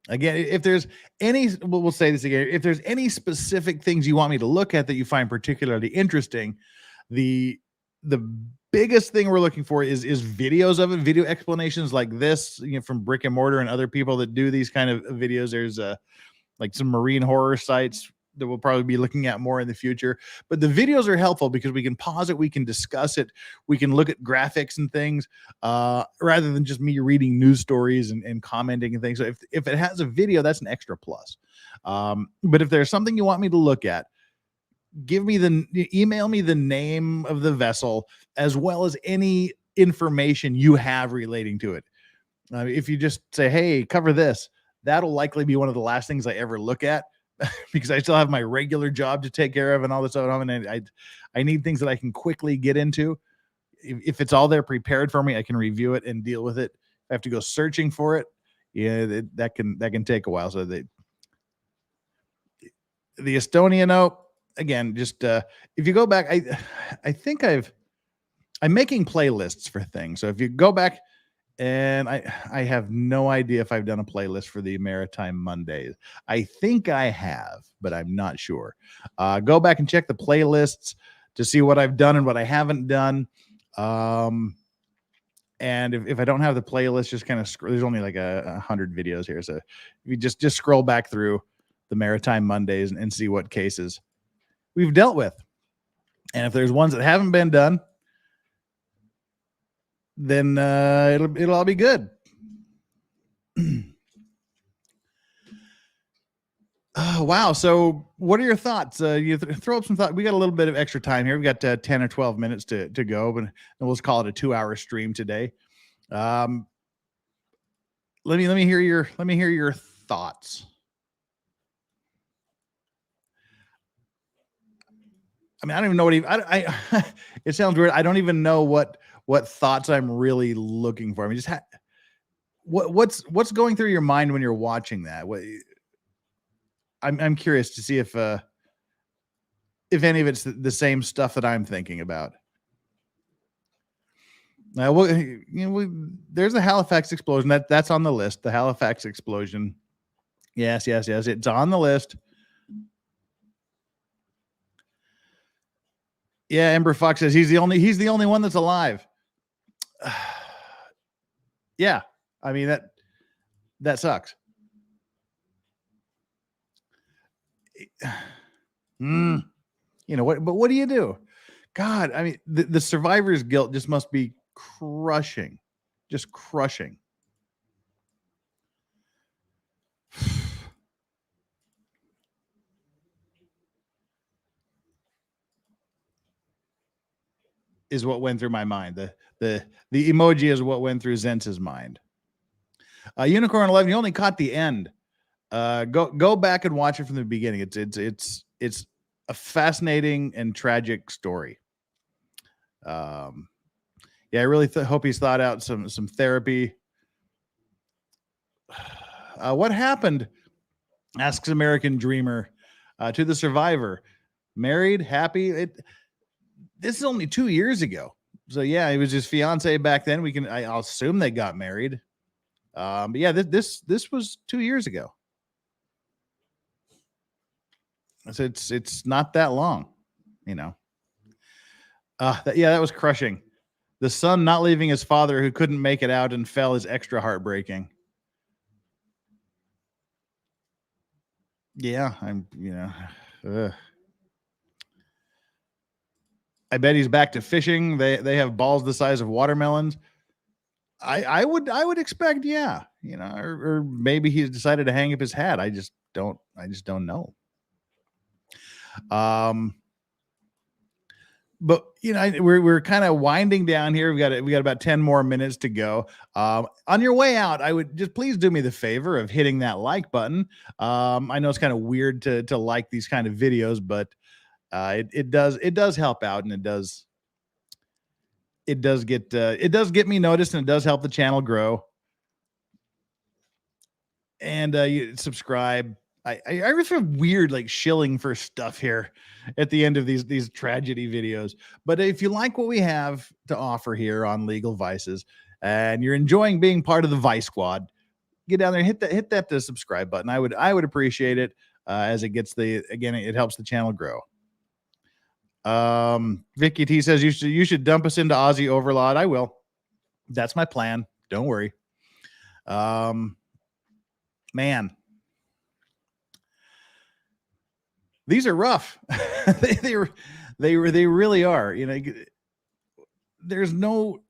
Again, if there's any, we'll say this again, if there's any specific things you want me to look at that you find particularly interesting, the biggest thing we're looking for is videos of it, video explanations like this, from Brick and Mortar and other people that do these kind of videos. There's like some marine horror sites that we'll probably be looking at more in the future. But the videos are helpful because we can pause it, we can discuss it, we can look at graphics and things, rather than just me reading news stories and commenting and things. So if it has a video, that's an extra plus. But if there's something you want me to look at, email me the name of the vessel as well as any information you have relating to it. If you just say, hey, cover this, that'll likely be one of the last things I ever look at because I still have my regular job to take care of and all this stuff. And I need things that I can quickly get into. If it's all there prepared for me, I can review it and deal with it. If I have to go searching for it, that can take a while. So the Estonia, again, just if you go back, I think I'm making playlists for things. So if you go back, and I have no idea if I've done a playlist for the Maritime Mondays. I think I have, but I'm not sure. Go back and check the playlists to see what I've done and what I haven't done. And if I don't have the playlist, just kind of there's only like 100 videos here. So if you just scroll back through the Maritime Mondays and see what cases we've dealt with. And if there's ones that haven't been done, then it'll all be good. Oh, wow. So what are your thoughts? You throw up some thoughts. We got a little bit of extra time here. We got 10 or 12 minutes to go, and we'll just call it a 2-hour stream today. Let me hear your thoughts. I mean, I don't even know what it sounds weird. I don't even know what thoughts I'm really looking for. I mean, just what's going through your mind when you're watching that? I'm curious to see if any of it's the same stuff that I'm thinking about. Now, there's a Halifax explosion that's on the list. The Halifax explosion. Yes, it's on the list. Yeah, Ember Fox says he's the only one that's alive. Yeah, I mean that sucks. You know what? But what do you do? God, I mean, the survivor's guilt just must be crushing, just crushing. Is what went through my mind. The emoji is what went through Zenz's mind. Unicorn 11, you only caught the end. Go back and watch it from the beginning. It's a fascinating and tragic story. Yeah, I really hope he's thought out some therapy. What happened? Asks American Dreamer to the survivor. Married, happy. This is only 2 years ago. So yeah, he was his fiance back then. I'll assume they got married. But yeah, this was 2 years ago. So it's not that long, you know. That was crushing. The son not leaving his father who couldn't make it out and fell is extra heartbreaking. Yeah, I bet he's back to fishing. They have balls the size of watermelons. I would expect, yeah, you know, or maybe he's decided to hang up his hat. I just don't know. But you know, we're kind of winding down here. We got about 10 more minutes to go. On your way out, I would just please do me the favor of hitting that like button. I know it's kind of weird to like these kind of videos, but it does help out, and it does get me noticed, and it does help the channel grow. And you subscribe. I really feel weird like shilling for stuff here at the end of these tragedy videos. But if you like what we have to offer here on Legal Vices and you're enjoying being part of the Vice Squad, get down there and hit that subscribe button. I would appreciate it, as it helps the channel grow. Vicky T says you should dump us into Aussie Overlord. I will. That's my plan. Don't worry. Man, these are rough. they really are. You know, there's no,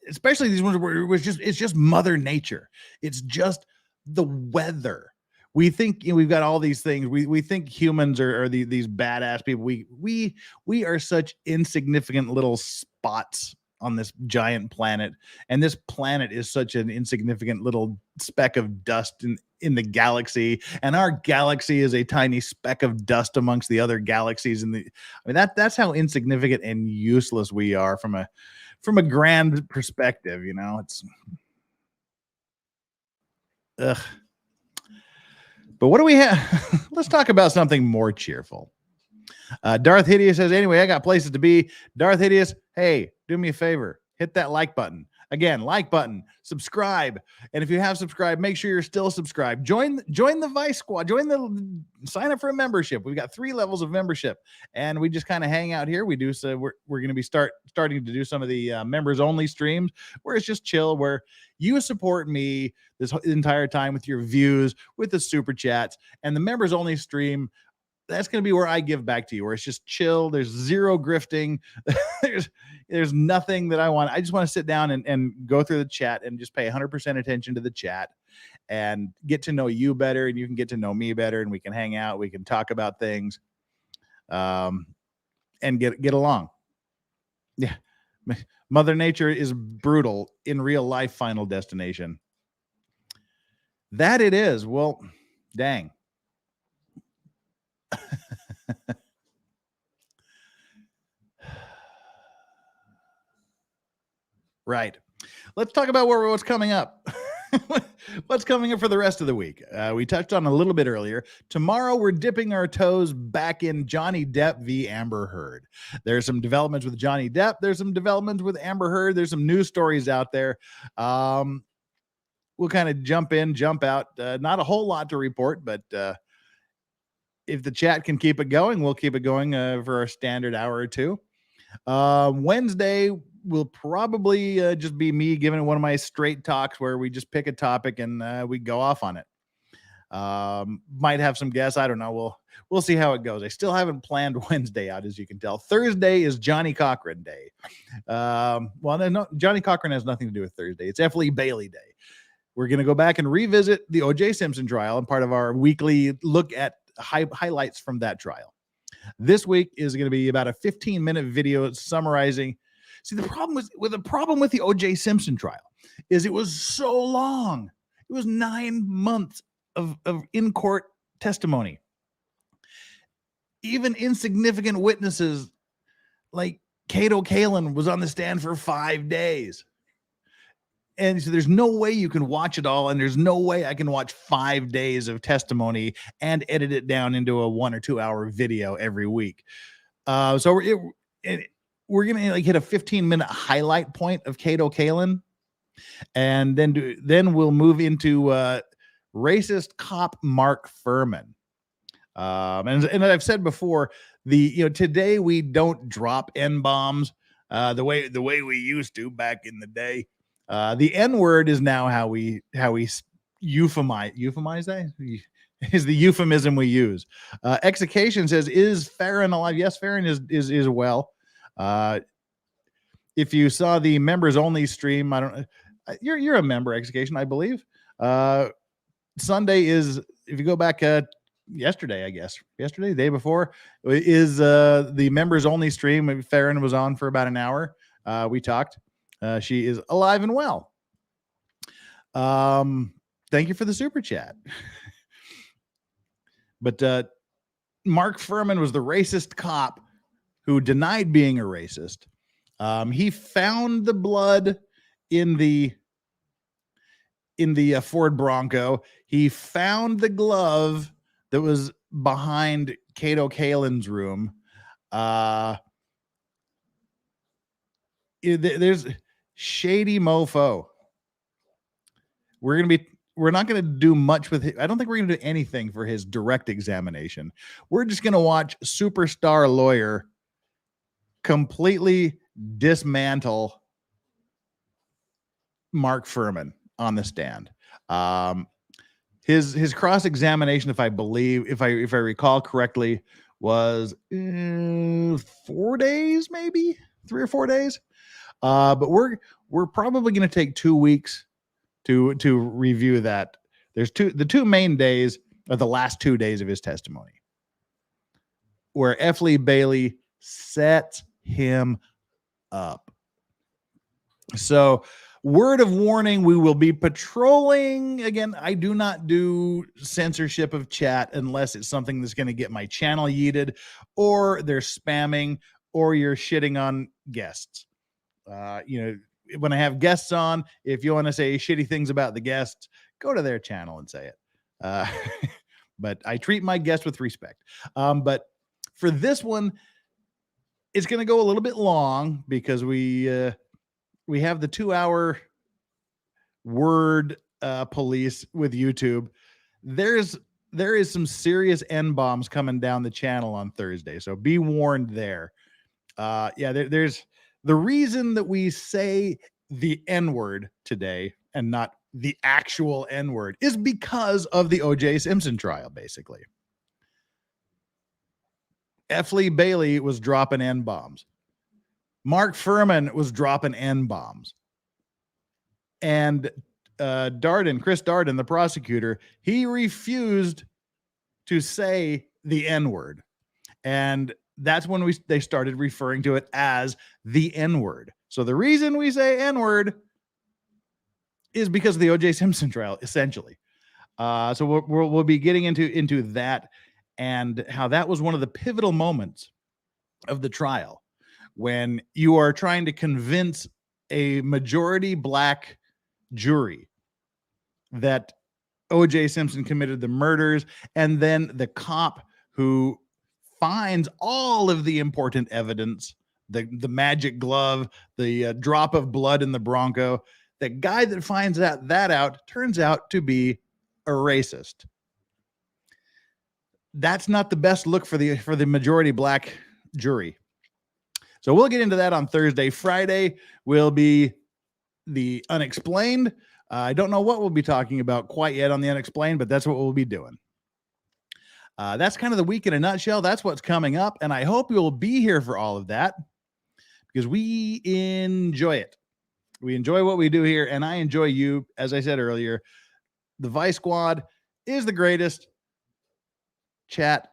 especially these ones where it's just Mother Nature. It's just the weather. We think, you know, we've got all these things. We think humans are these badass people. We are such insignificant little spots on this giant planet, and this planet is such an insignificant little speck of dust in the galaxy, and our galaxy is a tiny speck of dust amongst the other galaxies. I mean, that's how insignificant and useless we are from a grand perspective. You know, it's ugh. But what do we have? Let's talk about something more cheerful. Darth Hideous says, anyway, I got places to be. Darth Hideous, hey, do me a favor. Hit that like button. Again, like button, subscribe. And if you have subscribed, make sure you're still subscribed. Join the Vice Squad. Sign up for a membership. We've got 3 levels of membership. And we just kind of hang out here. We're going to be starting to do some of the members only streams where it's just chill, where you support me this entire time with your views, with the super chats, and the members only stream. That's going to be where I give back to you, where it's just chill. There's zero grifting. there's nothing that I want. I just want to sit down and go through the chat and just pay 100% attention to the chat and get to know you better, and you can get to know me better, and we can hang out. We can talk about things, and get along. Yeah. Mother Nature is brutal in real life. Final Destination. That it is. Well, dang. Right. Let's talk about what's coming up. What's coming up for the rest of the week? We touched on a little bit earlier. Tomorrow, we're dipping our toes back in Johnny Depp v. Amber Heard. There's some developments with Johnny Depp. There's some developments with Amber Heard. There's some news stories out there. We'll kind of jump in, jump out. Not a whole lot to report, but if the chat can keep it going, we'll keep it going for our standard hour or two. Wednesday will probably just be me giving one of my straight talks where we just pick a topic and we go off on it. Might have some guests. I don't know. We'll see how it goes. I still haven't planned Wednesday out, as you can tell. Thursday is Johnny Cochran Day. No, Johnny Cochran has nothing to do with Thursday. It's F. Lee Bailey Day. We're going to go back and revisit the O.J. Simpson trial and part of our weekly look at highlights from that trial. This week is going to be about a 15-minute video summarizing. See, the problem with the O.J. Simpson trial is it was so long. It was 9 months of in-court testimony. Even insignificant witnesses like Kato Kalin was on the stand for 5 days. And so there's no way you can watch it all, and there's no way I can watch 5 days of testimony and edit it down into a 1 or 2 hour video every week. So we're gonna hit a 15-minute highlight point of Kato Kalin, and then we'll move into racist cop Mark Furman. And I've said before, today we don't drop N-bombs the way we used to back in the day. The N-word is now how we euphemize that is the euphemism we use. Execation says, is Farron alive? Yes, Farron is well. If you saw the members only stream, I don't, you're a member, Execation, I believe. Sunday is, if you go back yesterday, the day before, is the members only stream. Farron was on for about an hour. We talked. She is alive and well. Thank you for the super chat. But Mark Furman was the racist cop who denied being a racist. He found the blood in the Ford Bronco. He found the glove that was behind Kato Kalin's room. There's shady mofo. We're not going to do much with it. I don't think we're going to do anything for his direct examination. We're just going to watch superstar lawyer completely dismantle Mark Furman on the stand. His cross-examination, if I recall correctly, was 4 days, maybe 3 or 4 days. But we're probably going to take 2 weeks to review that. There's the two main days are the last 2 days of his testimony, where F. Lee Bailey sets him up. So, word of warning, we will be patrolling. Again, I do not do censorship of chat unless it's something that's going to get my channel yeeted, or they're spamming, or you're shitting on guests. When I have guests on, if you want to say shitty things about the guests, go to their channel and say it. But I treat my guests with respect. But for this one, it's going to go a little bit long because we have the 2-hour word police with YouTube. There is some serious N-bombs coming down the channel on Thursday, so be warned there. There's the reason that we say the N-word today and not the actual N-word is because of the O.J. Simpson trial, basically. F. Lee Bailey was dropping N-bombs. Mark Furman was dropping N-bombs. And Chris Darden, the prosecutor, he refused to say the N-word. And that's when they started referring to it as the N-word. So the reason we say N-word is because of the O.J. Simpson trial, essentially. So we'll be getting into that and how that was one of the pivotal moments of the trial, when you are trying to convince a majority black jury that O.J. Simpson committed the murders, and then the cop who finds all of the important evidence, the magic glove, the drop of blood in the Bronco, the guy that finds that out turns out to be a racist. That's not the best look for the majority black jury. So we'll get into that on Thursday. Friday will be the unexplained. I don't know what we'll be talking about quite yet on the unexplained, but that's what we'll be doing. That's kind of the week in a nutshell. That's what's coming up. And I hope you'll be here for all of that because we enjoy it. We enjoy what we do here. And I enjoy you. As I said earlier, the Vice Squad is the greatest chat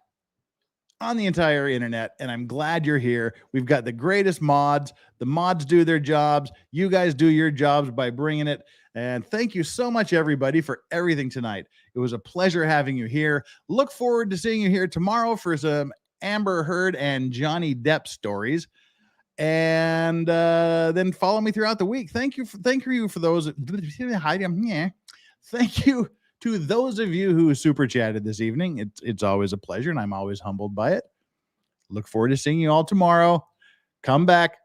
on the entire internet, and I'm glad you're here. We've got the greatest mods. The mods do their jobs. You guys do your jobs by bringing it. And thank you so much, everybody, for everything tonight. It was a pleasure having you here. Look forward to seeing you here tomorrow for some Amber Heard and Johnny Depp stories. And then follow me throughout the week. Thank you for those. Thank you to those of you who super chatted this evening. It's always a pleasure, and I'm always humbled by it. Look forward to seeing you all tomorrow. Come back.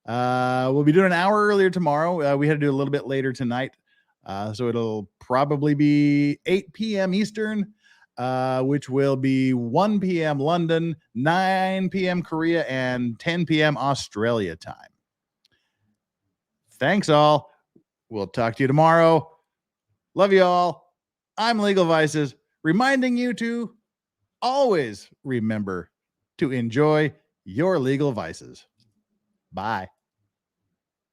We'll be doing an hour earlier tomorrow. We had to do a little bit later tonight. So it'll probably be 8 p.m. Eastern, which will be 1 p.m. London, 9 p.m. Korea, and 10 p.m. Australia time. Thanks all. We'll talk to you tomorrow. Love you all. I'm Legal Vices, reminding you to always remember to enjoy your legal vices. Bye.